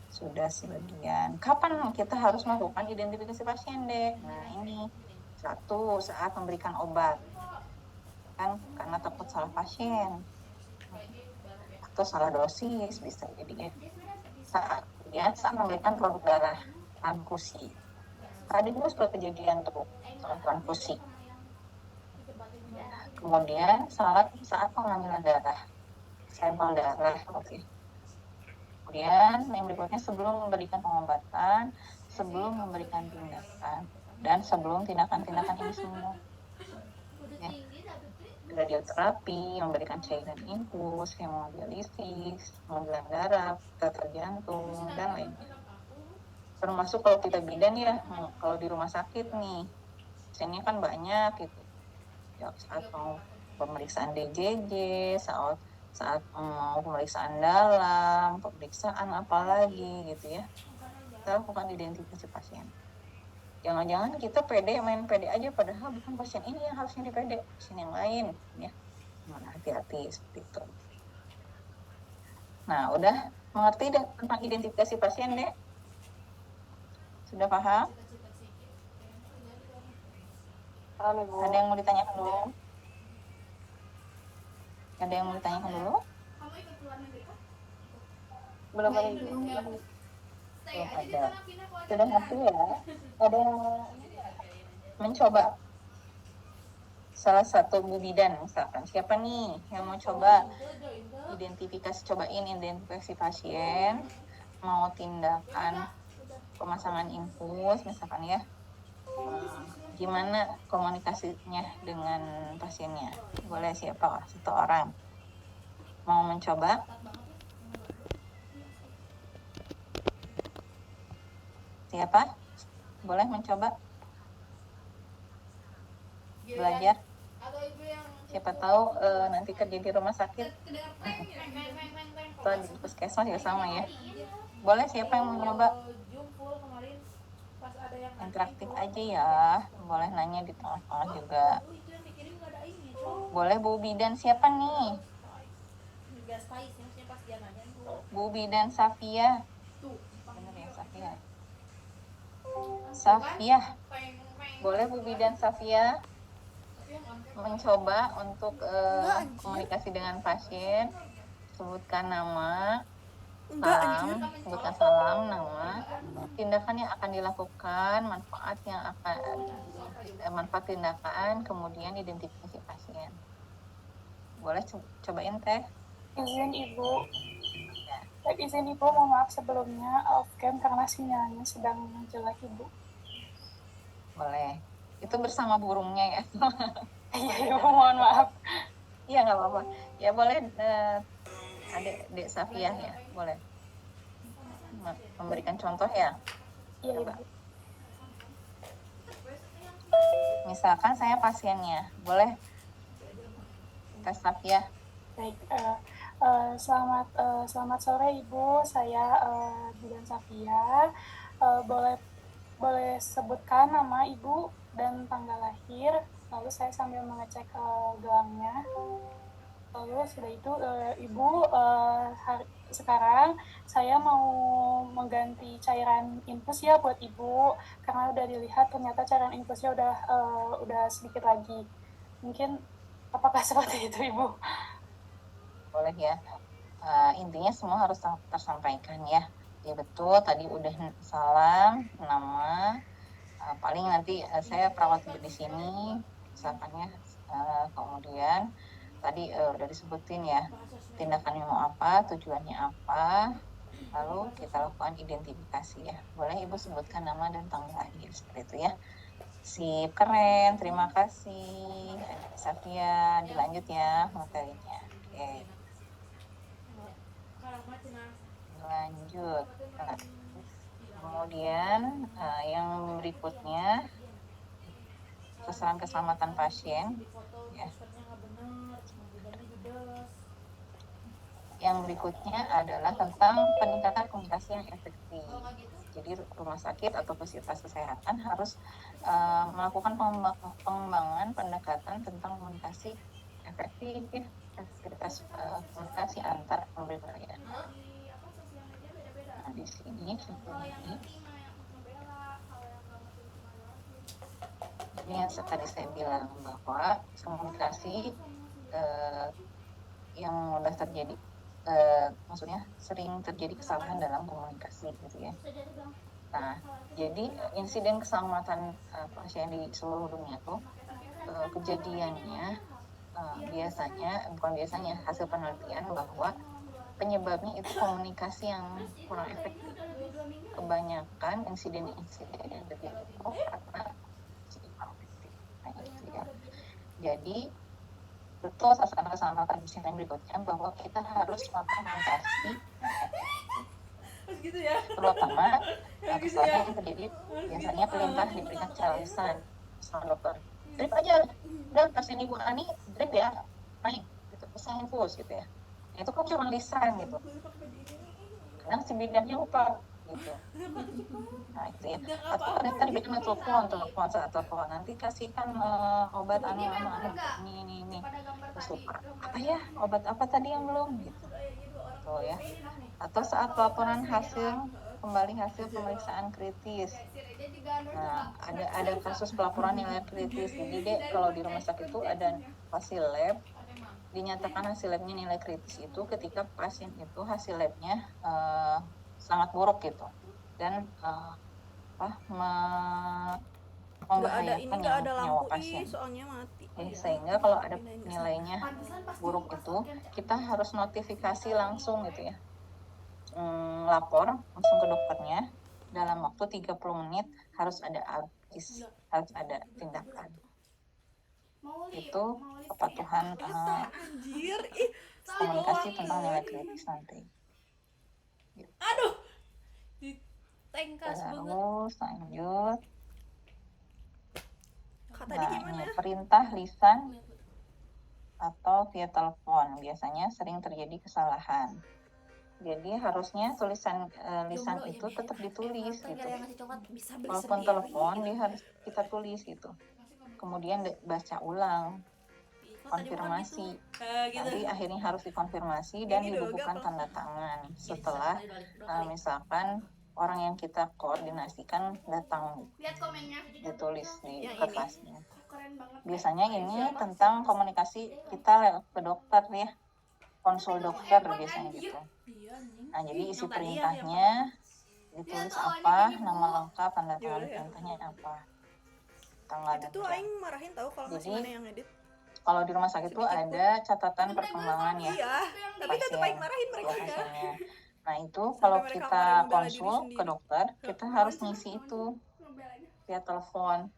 Sudah sebagian. Kapan kita harus melakukan identifikasi pasien, Dek? Nah, ini satu, saat memberikan obat. Kan karena takut salah pasien. Atau salah dosis, bisa jadi. Saat memberikan produk darah, transfusi. Tadi juga seperti kejadian tuh, transfusi. Kemudian saat pengambilan darah, sampel darah, oke. Kemudian yang berikutnya sebelum memberikan pengobatan, sebelum memberikan tindakan, dan sebelum tindakan-tindakan ini semua. Ya. Radioterapi, memberikan cairan infus, hemodialisis, pengambilan darah, tetes jantung, dan lainnya. Termasuk kalau kita bidan ya, kalau di rumah sakit nih, pasiennya kan banyak gitu. Ya, saat mau pemeriksaan DJJ, saat mau pemeriksaan dalam, pemeriksaan apalagi gitu ya, kita lakukan identifikasi pasien. Jangan-jangan kita main pede aja, padahal bukan pasien ini yang harusnya dipede, pasien yang lain ya. Nah, hati-hati seperti itu. Nah, udah mengerti deh tentang identifikasi pasien, Dek? Sudah paham? Paham, Ibu. Ada yang mau ditanyakan dulu? Ada yang mau ditanyakan dulu? Belum ada, Ibu. Belum ada. Sudah ngerti ya? Ada yang mencoba salah satu Bu bidan misalkan, siapa nih yang mau coba cobain identifikasi pasien, mau tindakan pemasangan infus misalkan ya, gimana komunikasinya dengan pasiennya? Boleh siapa? Satu orang mau mencoba? Siapa? Boleh mencoba belajar? Siapa tahu nanti kerja di rumah sakit atau di puskesmas ya sama ya. Boleh siapa yang mau nyoba? Interaktif aja ya, boleh nanya di tengah-tengah juga. Boleh Bu bidan siapa nih? Bu bidan Safia. Bener ya Safia? Safia. Boleh Bu bidan Safia mencoba untuk komunikasi dengan pasien, sebutkan nama, sebutkan salam, nama, tindakan yang akan dilakukan, manfaat tindakan, kemudian identifikasi pasien. Boleh cobain Teh? Izin Ibu. Izin Ibu, mohon maaf sebelumnya off cam karena sinyalnya sedang jelek Ibu. Boleh. Itu bersama burungnya ya. Iya Ibu, mohon maaf. Iya nggak apa-apa. Ya boleh Dek Safia ya, boleh. Memberikan contoh ya. Iya Coba. Ibu. Misalkan saya pasiennya, boleh Teh Safia. Baik, selamat sore Ibu, saya Bidan Safia. Boleh sebutkan nama Ibu dan tanggal lahir, lalu saya sambil mengecek gelangnya. Lalu sudah itu Ibu, sekarang saya mau mengganti cairan infus ya buat Ibu, karena udah dilihat ternyata cairan infusnya udah sedikit lagi. Mungkin apakah seperti itu Ibu? Boleh ya. intinya semua harus tersampaikan ya. Ya betul, tadi udah salam, nama, paling nanti saya perawat di sini, misalkannya, kemudian tadi udah disebutin ya, tindakannya mau apa, tujuannya apa, lalu kita lakukan identifikasi ya. Boleh Ibu sebutkan nama dan tanggal lahir, seperti itu ya. Sip, keren, terima kasih Satya, dilanjut ya materinya. Oke, lanjut. Nah, kemudian yang berikutnya sasaran keselamatan pasien ya. Yang berikutnya adalah tentang peningkatan komunikasi yang efektif. Jadi rumah sakit atau fasilitas kesehatan harus melakukan pengembangan pendekatan tentang komunikasi efektif ya, efektivitas komunikasi antar pemberi pelayanan. Nah, di sini ini yang tadi saya bilang bahwa komunikasi yang mudah terjadi, maksudnya sering terjadi kesalahan dalam komunikasi gitu ya. Nah, jadi insiden keselamatan pasien di seluruh dunia tuh kejadiannya bukan biasanya, hasil penelitian bahwa penyebabnya itu komunikasi yang kurang efektif. Kebanyakan insiden-insiden yang terjadi itu karena kurang efektif. Nah, itu ya. Jadi betul sasaran keselamatan pasien yang berikutnya bahwa kita harus komunikasi terutama kesalahan yang terjadi biasanya perintah diberikan secara lisan sama dokter. Drip aja, dan pasien Ibu Ani drip ya, naik gitu, pesan infus gitu ya. Itu kan cuma lisan gitu. Kadang si bidannya lupa gitu. Nah itu ya. Atau kadang diberikan telepon saat telepon, nanti kasihkan obat ini terus lupa. Apa ya, obat apa tadi yang belum gitu. Tuh ya. Atau saat laporan kembali hasil pemeriksaan kritis. Nah, ada kasus pelaporan nilai kritis. Jadi kalau di rumah sakit itu ada hasil lab, dinyatakan hasil labnya nilai kritis itu ketika pasien itu hasil labnya sangat buruk gitu, dan membahayakan nyawa pasien. Soalnya mati. Sehingga kalau ada nilainya buruk itu, kita harus notifikasi langsung gitu ya. Lapor langsung ke dokternya, dalam waktu 30 menit harus ada tindakan. Itu kepatuhan komunikasi tentang nilai kritis nanti. Aduh, ditengkas banget. Terus lanjut. Nah, perintah lisan atau via telepon biasanya sering terjadi kesalahan. Jadi harusnya tulisan lisan itu tetap ditulis gitu. Walaupun telepon dia harus kita tulis gitu. Kemudian baca ulang, konfirmasi. Nanti akhirnya harus dikonfirmasi dan dibubuhkan tanda tangan. Setelah misalkan orang yang kita koordinasikan datang, ditulis di kertasnya. Biasanya ini tentang komunikasi kita ke dokter ya. Konsul dokter biasanya gitu. Nah, jadi isi perintahnya ditulis apa, nama lengkap, tanda tangan perintahnya apa, tanggal dan jam. Aing marahin tahu kalau masih mana yang edit. Kalau di rumah sakit itu ada catatan perkembangan ya. Iya, tapi tetap Aing marahin mereka. Nah, itu kalau kita konsul ke dokter, kita harus ngisi itu via telepon.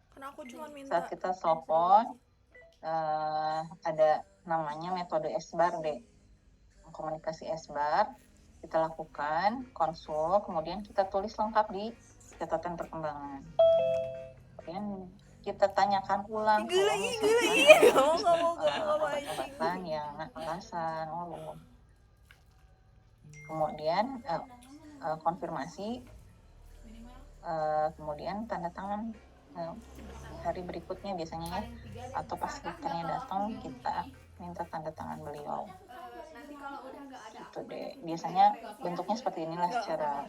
Saat kita telepon, ada namanya metode SBAR deh. Komunikasi SBAR kita lakukan, konsul, kemudian kita tulis lengkap di catatan perkembangan. Kemudian kita tanyakan ulang obatan yang alasan, kemudian konfirmasi, kemudian tanda tangan hari berikutnya biasanya ya, atau pas dokternya datang kita minta tanda tangan beliau. Itu deh, biasanya bentuknya seperti inilah secara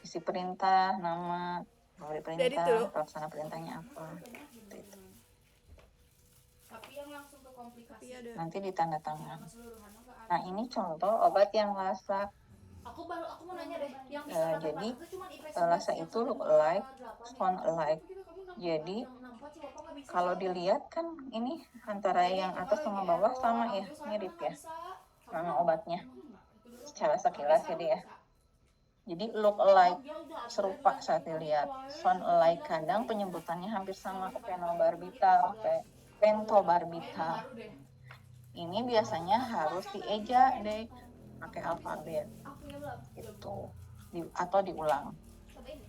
isi perintah, nama, pemberi perintah, pelaksana perintahnya apa, gitu. Tapi yang langsung ke tapi ada nanti ditanda tangan. Nah ini contoh obat yang LASA. Aku mau nanya deh, yang Jadi LASA itu look alike, sound alike. Jadi kalau dilihat kan ini antara yang atas sama bawah sama ya, mirip ya nama obatnya secara sekilas jadi ya. Jadi look alike, serupa saat dilihat. Sound alike, kadang penyebutannya hampir sama, phenobarbital, pentobarbital. Ini biasanya harus dieja deh pakai alfabet itu atau diulang.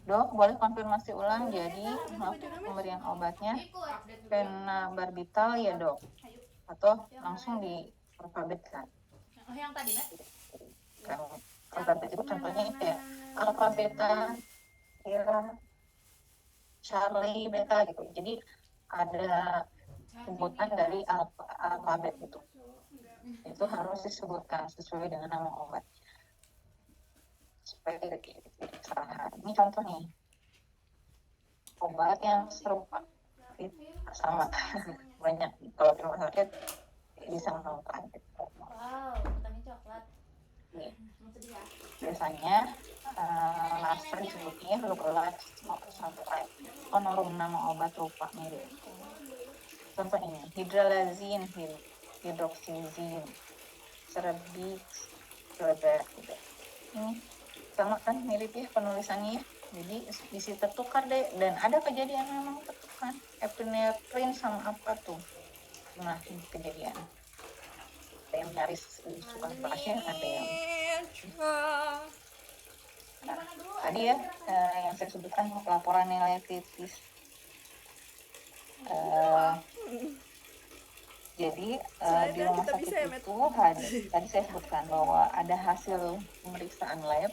Dok, boleh konfirmasi ulang, jadi pemberian obatnya phenobarbital ya dok, atau langsung di alfabetkan. yang tadi Kan alfabet itu contohnya kayak alfabeta, Kira, Charlie, beta gitu. Jadi ada sebutan dari alfabet itu harus disebutkan sesuai dengan nama obat supaya tidak kesalahan. Ini contoh nih obat yang serupa sama banyak kalau di rumah sakit bisa menemukan wow petani coklat nih. Biasanya LASA disebutnya lookalike sampai honorum nama obat rupa mirip. Contoh ini hidralazin, hidroksizin, cerebix, celeber gitu. Ini sama kan mirip ya penulisannya ya. Jadi isi tertukar deh, dan ada kejadian memang tertukar epinephrine sama apa tuh. Nah ini kejadian ada yang nyaris suka pasien, ada yang tadi ya yang saya sebutkan laporan nilai kritis. Jadi di rumah sakit itu tadi saya sebutkan bahwa ada hasil pemeriksaan lab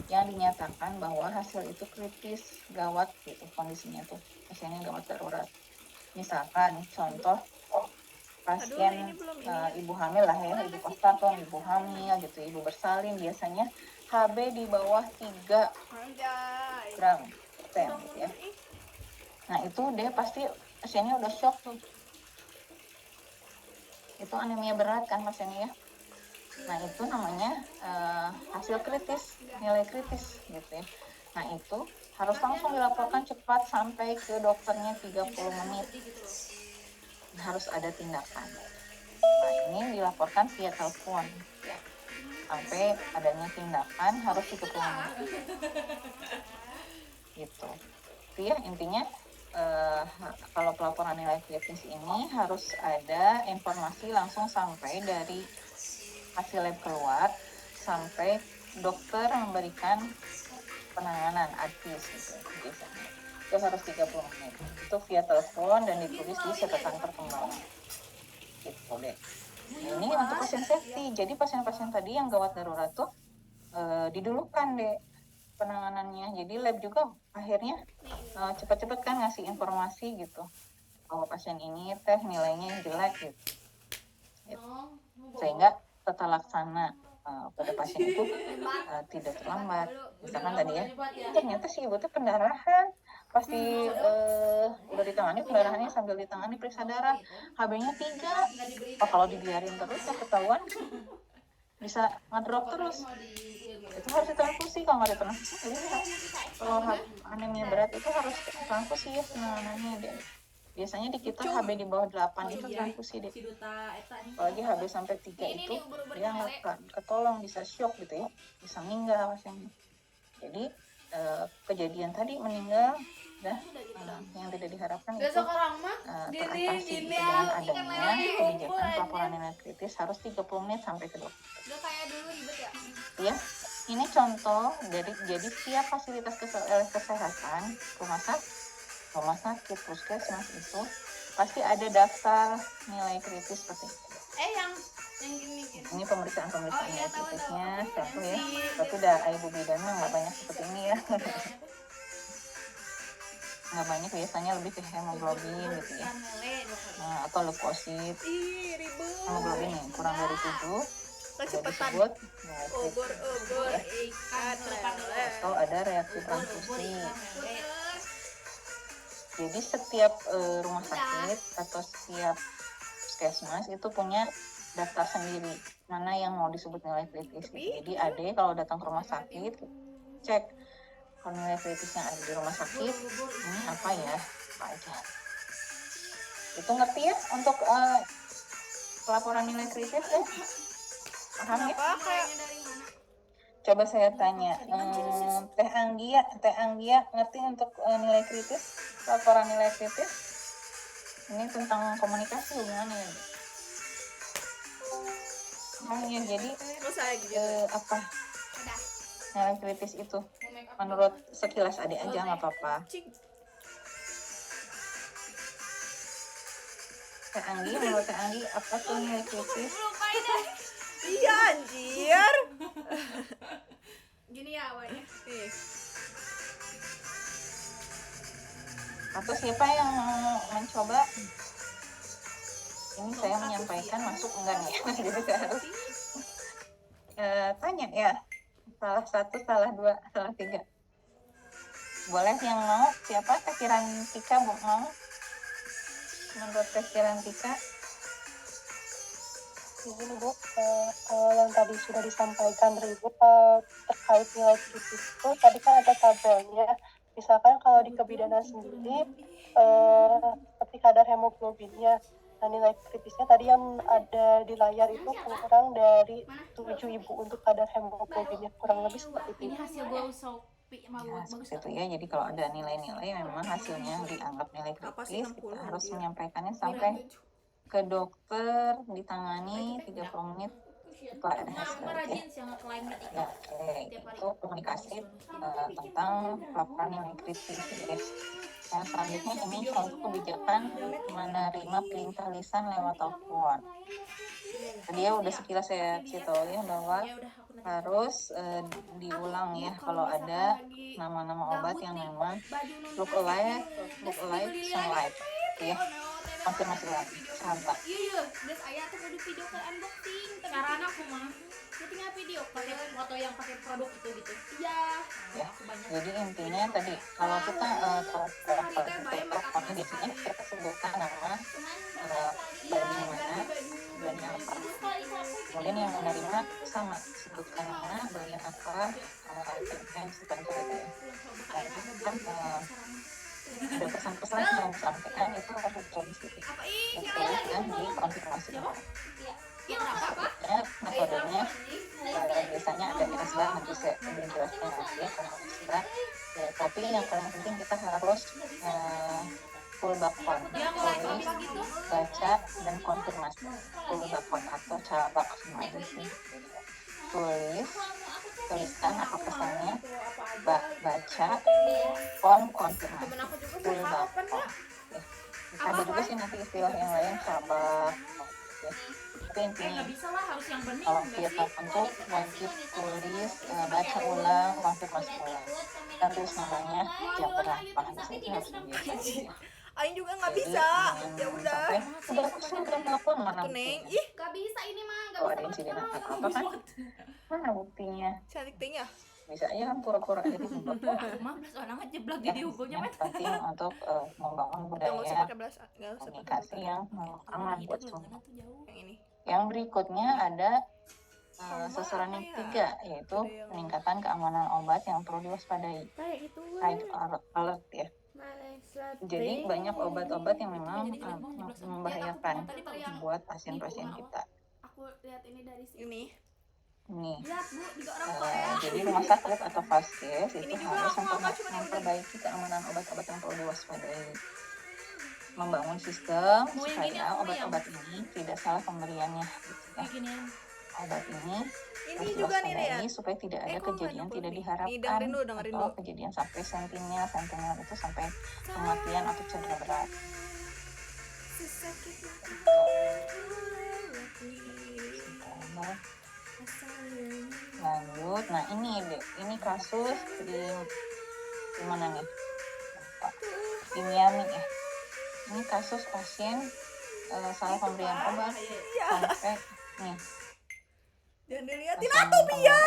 yang dinyatakan bahwa hasil itu kritis, gawat gitu kondisinya tuh, pasiennya gawat darurat. Misalkan contoh pasien ibu hamil lah ya, ibu postpartum, ibu hamil gitu, ibu bersalin, biasanya HB di bawah 3 gram gitu ya. Nah itu dia pasti pasiennya udah shock tuh, itu anemia berat kan pasiennya ya. Nah itu namanya hasil kritis, nilai kritis gitu ya. Nah itu harus langsung dilaporkan cepat sampai ke dokternya 30 menit. Harus ada tindakan. Nah ini dilaporkan via telepon ya. Sampai adanya tindakan harus 30 menit. Gitu. Itu ya intinya kalau pelaporan nilai kritis ini harus ada informasi langsung sampai dari hasil lab keluar sampai dokter memberikan penanganan advis gitu biasanya. Itu harus 30 menit. Itu via telepon dan ditulis di catatan perkembangan. Gitu deh. Nah, ini untuk pasien safety. Jadi pasien-pasien tadi yang gawat darurat tuh didulukan deh penanganannya. Jadi lab juga akhirnya cepat-cepat kan ngasih informasi gitu bahwa pasien ini nilainya jelek gitu. Sehingga tata laksana pada pasien itu tidak terlambat. Misalkan tadi ya, ternyata si ibu tuh pendarahan, pasti udah ditangani pendarahannya sambil ditangani periksa darah, HB-nya 3. Kalau dibiarin terus ya ketahuan bisa ngedrop terus. Itu harus ditransfusi, kalau nggak ditransfusi kalau anemia berat itu harus transfusi ya penanganannya deh. Biasanya di kita HB di bawah 8 itu transfusi deh. Apalagi HB sampai 3 itu dia nggak ketolong, bisa shock gitu ya, bisa meninggal pasiennya. Jadi kejadian tadi meninggal yang tidak diharapkan itu teratasi dengan adanya kebijakan pelaporan nilai kritis harus 30 menit sampai ke dokter. Ya, ini contoh jadi setiap fasilitas kesehatan rumah sakit, puskesmas itu pasti ada daftar nilai kritis seperti itu. yang gini. Ini pemeriksaan nilai kritisnya satu ya. Tapi udah ibu bidan mah nggak banyak seperti ini ya. Nggak banyak, biasanya lebih ke hemoglobin gitu ya. Nah, atau leukosit. Hemoglobin nih kurang dari 7. Disebut atau ada reaksi transfusi. Jadi setiap rumah sakit atau setiap puskesmas itu punya daftar sendiri mana yang mau disebut nilai kritis gitu. Jadi ade kalau datang ke rumah sakit cek kalau nilai kritis yang ada di rumah sakit ini apa ya, apa aja. Itu ngerti ya untuk pelaporan nilai kritis ya? Paham ya? Kenapa kayak Coba saya tanya, Teh Anggia ngerti untuk nilai kritis, laporan nilai kritis? Ini tentang komunikasi hubungannya. Ya, jadi terus saya gitu. apa nilai kritis itu? Menurut sekilas adik aja nggak apa-apa. Teh Anggi, menurut Teh Anggi apa tuh nilai kritis? Iya anjir. Gini ya awalnya. Nih. Atau siapa yang mau mencoba? Ini saya menyampaikan masuk enggak nih? Jadi saya harus tanya ya. Salah satu, salah dua, salah tiga. Boleh yang mau? Siapa? Teh Kirantika mau? Menurut Teh Kirantika? Izin Ibu, yang tadi sudah disampaikan dari Ibu terkait nilai kritis itu tadi kan ada tabelnya. Misalkan kalau di kebidanan sendiri seperti kadar hemoglobinnya. Nah, nilai kritisnya tadi yang ada di layar itu kurang dari 7 Ibu untuk kadar hemoglobinnya, kurang lebih seperti Ini itu. hasil gue Shopee mah Ya, bagus. seperti itu ya. Jadi kalau ada nilai-nilai memang hasilnya dianggap nilai Apa sih kritis, 60 kita harus anjir? menyampaikannya sampai ke dokter, ditangani 30 menit setelah ada Nah, aku hasil mah ya. rajin sih nge-claim Ya, TikTok. oke. Itu komunikasi tentang laporan nilai kritis ya. Yang selanjutnya ini contoh kebijakan menerima perintah lisan lewat telepon. Tadi ya udah sekilas saya kasih tahu ya bahwa Ya udah aku nanti. harus diulang ya kalau ada nama-nama obat yang memang look alike, sunlight ya, konfirmasi lagi santai. Iya, guys, ayah tuh kudu video call unboxing. Cara anakku mah, dia tinggal video pakai foto yang pakai produk itu gitu. Iya. Ya. Aku banyak. Jadi intinya tadi kalau kita teleponnya di sini kita sebutkan nama bagian mana, bagian apa. Kemudian yang menerima sama sebutkan nama bagian apa, yang seperti itu ya. Nah, itu kan ada pesan-pesan yang disampaikan itu harus tertulis Apa ih? dan dikonfirmasi. Ya apa? Ya, metodenya biasanya ada ikhlas nanti saya belum jelaskan nanti ya kalau ikhlas ya, tapi yang paling penting kita harus full bakon, tulis, baca dan konfirmasi. Full bakon atau cabak semua aja sih. Tuliskan apa pesannya, baca, konfirmasi. Full bakon. Ya. Ada juga sih nanti istilah yang lain cabak. Ya. Tapi intinya Bisa lah, harus yang bening. kalau kita untuk wajib tulis, baca ulang, konfirmasi ulang, dan tulis namanya jam berapa itu harus biasa. Aing juga nggak bisa. Ya udah. Udah pusing kan telepon mana Tuh Neng, buktinya? ih Gak bisa ini mah, gak Kalau bisa ada insiden pakai apa kan? Mana buktinya? cantik ting ya. Bisa aja kan pura-pura jadi hibur. Aku mah belas orang ngejeblak Ya, di hukumnya yang met. penting untuk membangun Udah nggak usah budaya pakai belas, nggak usah pakai komunikasi yang aman buat Itu semua. mana tuh jauh. yang ini. Yang berikutnya ada sasaran yang ketiga, yaitu peningkatan keamanan obat yang perlu diwaspadai. High alert ya. Jadi banyak obat-obat yang memang membahayakan buat pasien-pasien kita. Aku lihat ini dari sini. Ini. Ini Lihat Bu, juga orang Korea. jadi rumah sakit atau vaskes itu Ini juga harus aku nggak cuma yang memperbaiki keamanan obat-obat yang perlu diwaspadai. Membangun sistem supaya obat-obat ini tidak salah pemberiannya. Gitu ya. Kayak gini. Obat ini Ini harus juga nih ya. diwaspadai supaya tidak ada kok nggak kejadian nyambung tidak nih? diharapkan Nih, dengerin dulu. atau kejadian sampai sentinel itu sampai kematian atau cedera berat. Lanjut, nah ini kasus di mana nih? Di Miami ya. Ini kasus pasien salah pemberian obat sampai nih. Jangan diliatin Pasien Atopia.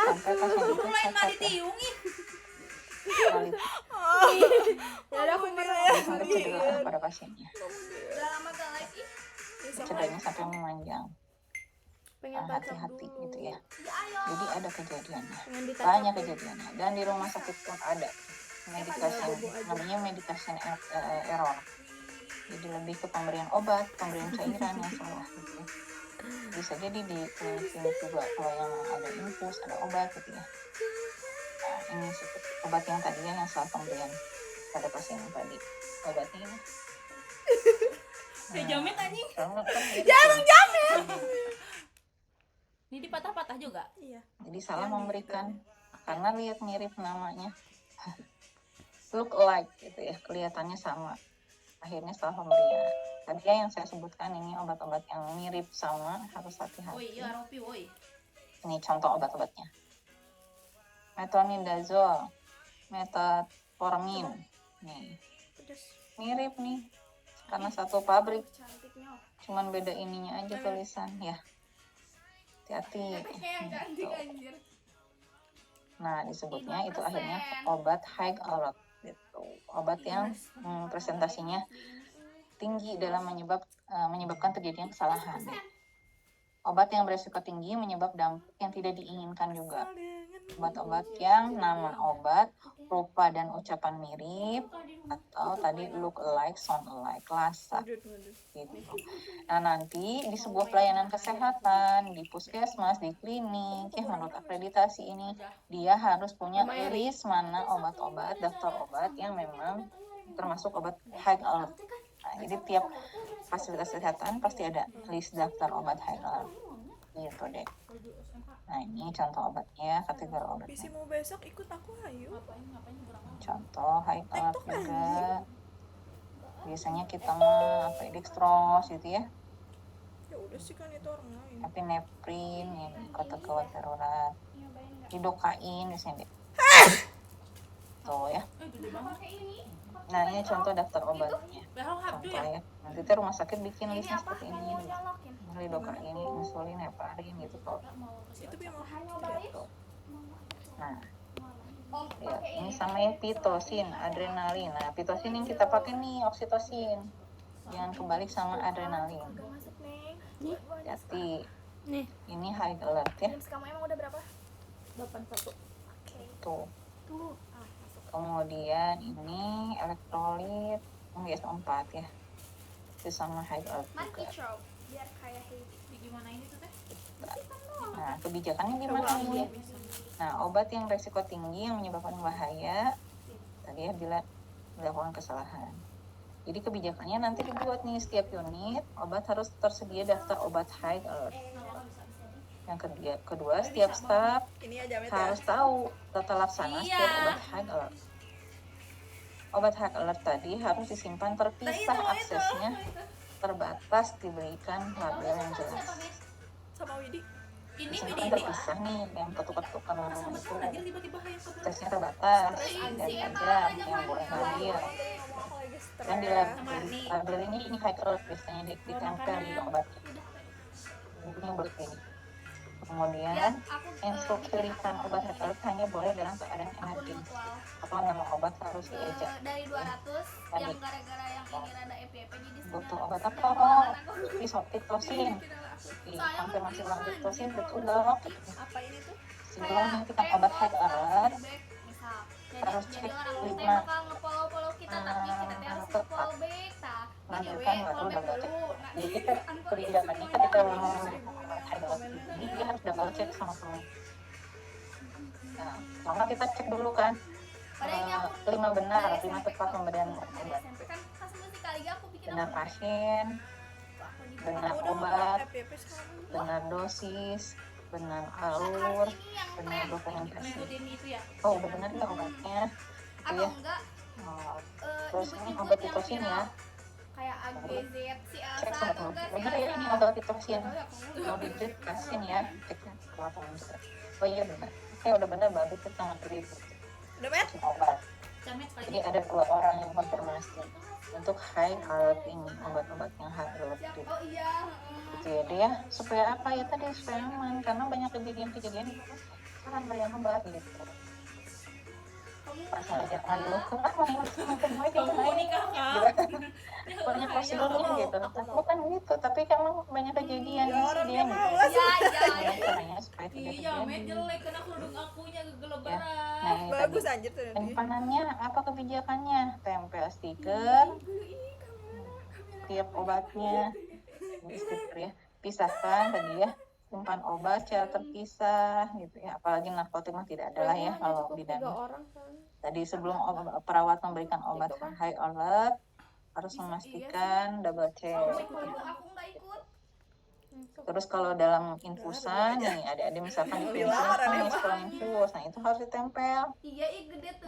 sampai pasien itu Mulai cacat nggak ya. ditiungi. Udah aku Jadi sampai cedera pada pasiennya. Udah lama gak live cederanya sampai memanjang. Pengen Nah, touch up hati-hati dulu. gitu ya. Ya ayo. Jadi ada kejadiannya, Pengen di touch banyak up dulu. kejadiannya, dan di rumah sakit pun ada medication, namanya medication error. Jadi lebih ke pemberian obat, pemberian cairan yang salah gitu ya. Bisa jadi di klinik juga kalau yang ada infus, ada obat gitu ya. Nah, ini seperti obat yang tadi ya, yang salah pemberian pada pasien yang tadi. Obatnya ini. Kayak jamet anjing. Jarang Ini dipatah-patah juga. Iya. Jadi salah memberikan karena lihat mirip namanya. Look alike gitu ya, kelihatannya sama. Akhirnya salah pemberian. Tadi ya yang saya sebutkan ini obat-obat yang mirip sama harus hati-hati. Woi, iya Ropi, woi. Ini contoh obat-obatnya. Metronidazole, metformin. Nih, Pedas. mirip nih. Karena satu pabrik, Cantiknya. cuman beda ininya aja tulisan ya. Hati-hati. Kayak cantik Gitu. anjir. Nah, disebutnya itu akhirnya obat high alert gitu. Obat yang presentasinya tinggi dalam menyebabkan terjadinya kesalahan. Obat yang beresiko tinggi menyebab dampak yang tidak diinginkan juga. Obat-obat yang nama obat, rupa dan ucapan mirip, atau tadi look alike, sound alike, lasa. Gitu. Nah, nanti di sebuah pelayanan kesehatan, di puskesmas, di klinik, ya menurut akreditasi ini, dia harus punya list mana obat-obat, daftar obat yang memang termasuk obat high alert. Nah, jadi tiap fasilitas kesehatan pasti ada list daftar obat high alert. Gitu deh. Nah, ini contoh obatnya, kategori obatnya. Bisi mau besok ikut aku ayo. Contoh high alert juga. Biasanya kita mah dextrose gitu ya. Ya udah sih kan itu orang lain. Epinephrine, ya, kota gawat darurat. Lidocain biasanya deh. Tuh ya. Nah, ini contoh daftar obatnya. Contoh ya. Nanti tuh rumah sakit bikin listnya seperti ini. Lidocain, insulin, heparin gitu kok. Itu memang Gitu. Nah, ya, ini sama ya pitocin, adrenalin. Nah, pitocin yang kita pakai nih oksitosin. Jangan kebalik sama adrenalin. Masuk nih. Hati. Nih. Ini high alert ya. Jam kamu emang udah berapa? 81. Tuh. Tuh. Kemudian ini elektrolit GS4 ya. Itu sama high alert juga. Biar kayak Heidi. Gimana ini tuh teh? Nah, kebijakannya gimana nih? Nah, obat yang resiko tinggi yang menyebabkan bahaya tadi ya bila dilakukan kesalahan. Jadi kebijakannya nanti dibuat nih setiap unit obat harus tersedia daftar obat high alert. Yang kedua setiap staf ini aja harus tahu tata laksana setiap obat high alert. Obat high alert tadi harus disimpan terpisah aksesnya, terbatas, diberikan label yang jelas. sama Widi. Disimpan terpisah nih, yang ketukar-tukar itu aksesnya terbatas, dan aja yang boleh ngambil. Dan di label ini high alert biasanya ditempel di obatnya. Ini begini. Kemudian instruksi tulisan obat high alert hanya boleh dalam keadaan emergency atau nama obat harus diejak. Dari 200 yang gara-gara yang ini rada EPP jadi Butuh obat apa? Oh, pitocin. Konfirmasi ulang pitocin betul dok. Apa ini tuh? Sebelum menghentikan obat high alert harus cek orang bakal nge-follow kita tapi kita teh harus nge-follow back tah. lanjutkan baru double check. Jadi kita kebijakannya ketika mau high alert ini dia harus double check sama teman. Nah, karena kita cek dulu kan lima benar, lima tepat pemberian obat. Benar pasien, benar obat, benar dosis, benar alur, benar dokumentasi. Oh, udah benar ya obatnya, itu ya. Terus ini obat pitocin ya. Kayak AGZ si Cek Elsa sama atau teman. enggak Benar ya ini obat pitocin. Mau diberi pasien ya, ceknya ke lapangan juga. Oh iya benar. Oke udah benar bagus kita ngerti itu. Udah met? Obat. Jadi ada 2 orang yang konfirmasi untuk high alert ini, obat-obat yang high alert gitu. Oh iya. Gitu ya dia supaya apa ya tadi supaya aman karena banyak kejadian itu kan banyak obat gitu. Pas aja dulu main main pokoknya banyak prosedurnya gitu. Bukan gitu, tapi emang banyak kejadian Ya, orang insiden dia gitu. malas. Iya. Caranya supaya tidak Iya, met terjadi. jelek karena kerudung akunya Ya. gelebaran. Nah, ini Bagus tadi. anjir tuh dia. Penyimpanannya apa kebijakannya? Tempel stiker tiap obatnya, stiker ya. Pisahkan tadi ya. Simpan obat secara terpisah gitu ya. Apalagi narkotik mah tidak ada lah ya kalau bidan. Tadi sebelum perawat memberikan obat high alert harus memastikan double check. Aku nggak ikut. Terus kalau dalam infusan nih ada misalkan di Dilarang nih emang. setelah infus, nah itu harus ditempel. Iya, gede tuh.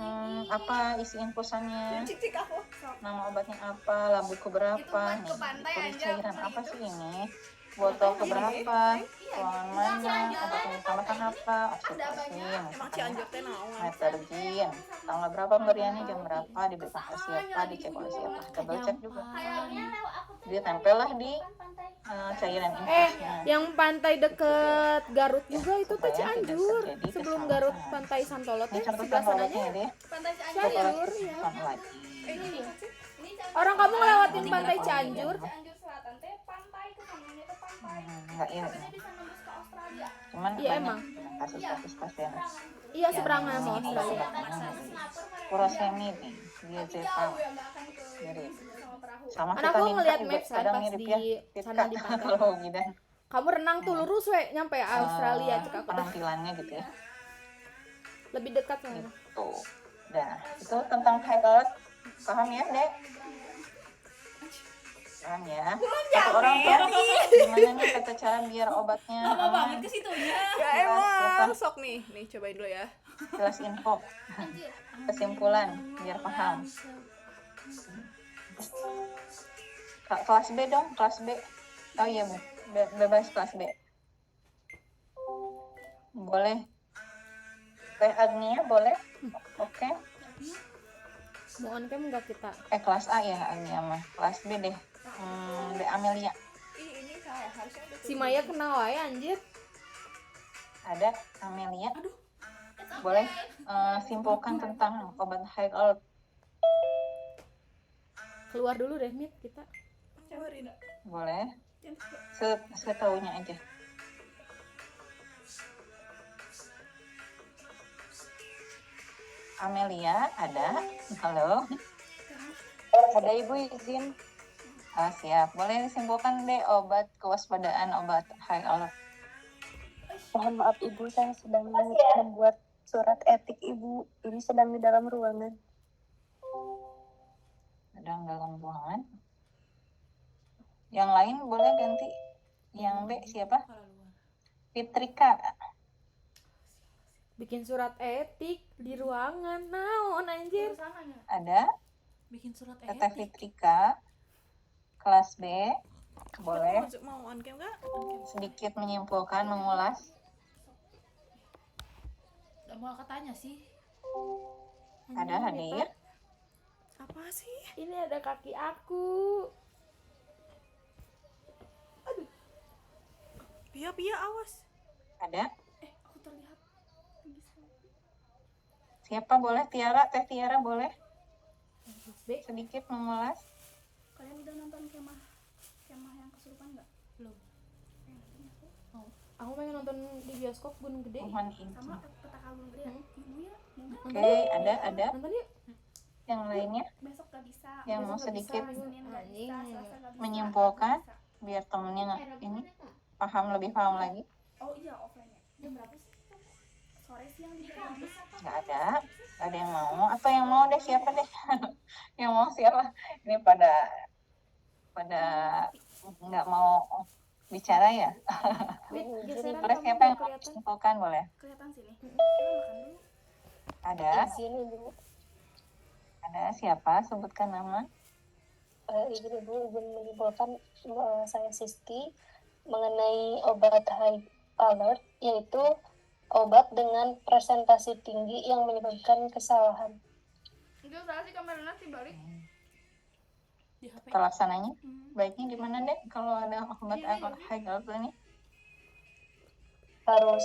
Apa isi infusannya, Cik aku. nama obatnya apa, labu keberapa, Itu buat nih ke pantai tulis aja, cairan beli apa itu. sih ini, botol keberapa, ruangan mana, obat yang ditambahkan apa, oksitosin, Emang Cianjur teh naon? metergin, tanggal berapa pemberiannya, jam berapa, diberikan ke siapa, dicek oleh siapa, double check juga. Dia tempel lah di cairan infusnya. Yang pantai deket Garut juga itu tuh Supaya tidak Cianjur. terjadi Sebelum kesalahan. Garut Pantai Santolot Ini ya, contoh sebelah sananya contohnya deh. Pantai Cianjur ya. Lagi. Ini Orang kamu ngelewatin Ini Pantai kenapa Cianjur? Cianjur Selatan teh pantai ke sananya teh pantai. Enggak ya. Bisa nembus ke Australia. Cuman Iya, banyak emang. kasus-kasus pasien. Iya seberangan sama Ini Australia. Furosemi nih, dia Tapi Jepang. jauh ya, nggak akan ke Mirip. sama perahu. Sama Anak aku Vitamin K ngeliat juga maps kan kadang pas mirip di ya. sana di pantai. Kalau bidan Kamu renang tuh lurus we nyampe Australia cek aku teh. penampilannya gitu ya. Lebih dekat sana. Gitu. Nah, itu tentang high alert. Paham ya, Dek? Paham ya? Satu orang tuh gimana nih tata cara biar obatnya Lama banget aman. ke situnya. Ya emang sok nih cobain dulu ya. Jelas info, kesimpulan biar paham. Kelas B dong, kelas B. Oh iya, Bu. Bebas kelas B. Boleh. Teh Agnia boleh? Oke. Mohon kan enggak kita. Kelas A ya Agnia mah. Kelas B deh. B Amelia. Ini saya harusnya ada. Si Maya kenal wae anjir. Ada Amelia. Boleh simpulkan tentang obat high alert. Keluar dulu deh Mit kita. Cobain. Boleh. Setahunya aja. Amelia ada. Halo. Ada Ibu izin. Siap. Boleh disimpulkan deh obat kewaspadaan obat high alert. Mohon maaf Ibu, saya sedang membuat surat etik Ibu. Ini sedang di dalam ruangan. Sedang dalam ruangan. Yang lain boleh ganti. Yang B siapa? Fitrika. Bikin surat etik di ruangan. Naon anjir. Ada. Bikin surat Teteh Fitrika. Kelas B. Boleh Mau on cam enggak? sedikit menyimpulkan, mengulas. Udah mau katanya sih. Ada hadir. Apa sih? Ini ada kaki aku. Pia awas. Ada. Aku terlihat. Siapa boleh? Tiara, Teh Tiara boleh B. sedikit mengulas. Kalian udah nonton kemah yang kesurupan nggak? Belum. Aku pengen nonton di bioskop Gunung Gede. Mohon izin. Sama petaka gunung gede ya? Ibu ya? Oke, ada. Nonton yuk. Yang lainnya Besok gak bisa. yang mau Besok nggak sedikit bisa. Senin nggak bisa. Selasa nggak bisa. menyimpulkan biar temennya ini lebih paham lagi. Oh iya offline ya. Jam berapa sih? Sore siang juga bisa. Nggak ada yang mau. Apa yang mau deh, siapa deh? Yang mau siapa? Ini pada nggak mau bicara ya. Wait, geseran Boleh kamu siapa nggak yang mau kelihatan. disimpulkan boleh? Kelihatan sini. Kita makan dulu. Ada. Izin Ibu. Ada siapa? Sebutkan nama. Izin Ibu, izin menyimpulkan saya Sisti mengenai obat high alert, yaitu obat dengan presentasi tinggi yang menyebabkan kesalahan. Itu salah sih kameranya dibalik. Di HP. Terlaksananya baiknya gimana deh kalau ada obat high alert ini? Harus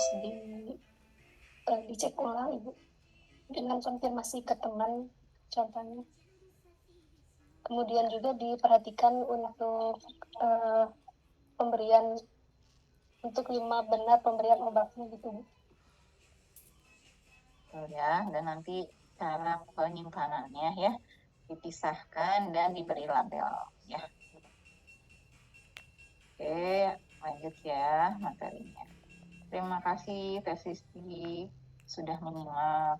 dicek ulang Ibu dengan konfirmasi ke teman contohnya. Kemudian juga diperhatikan untuk pemberian untuk 5 benar pemberian obatnya gitu Bu. Betul ya, dan nanti cara penyimpanannya ya dipisahkan dan diberi label ya. Oke, lanjut ya materinya. Terima kasih Teh Sisti sudah menyimak.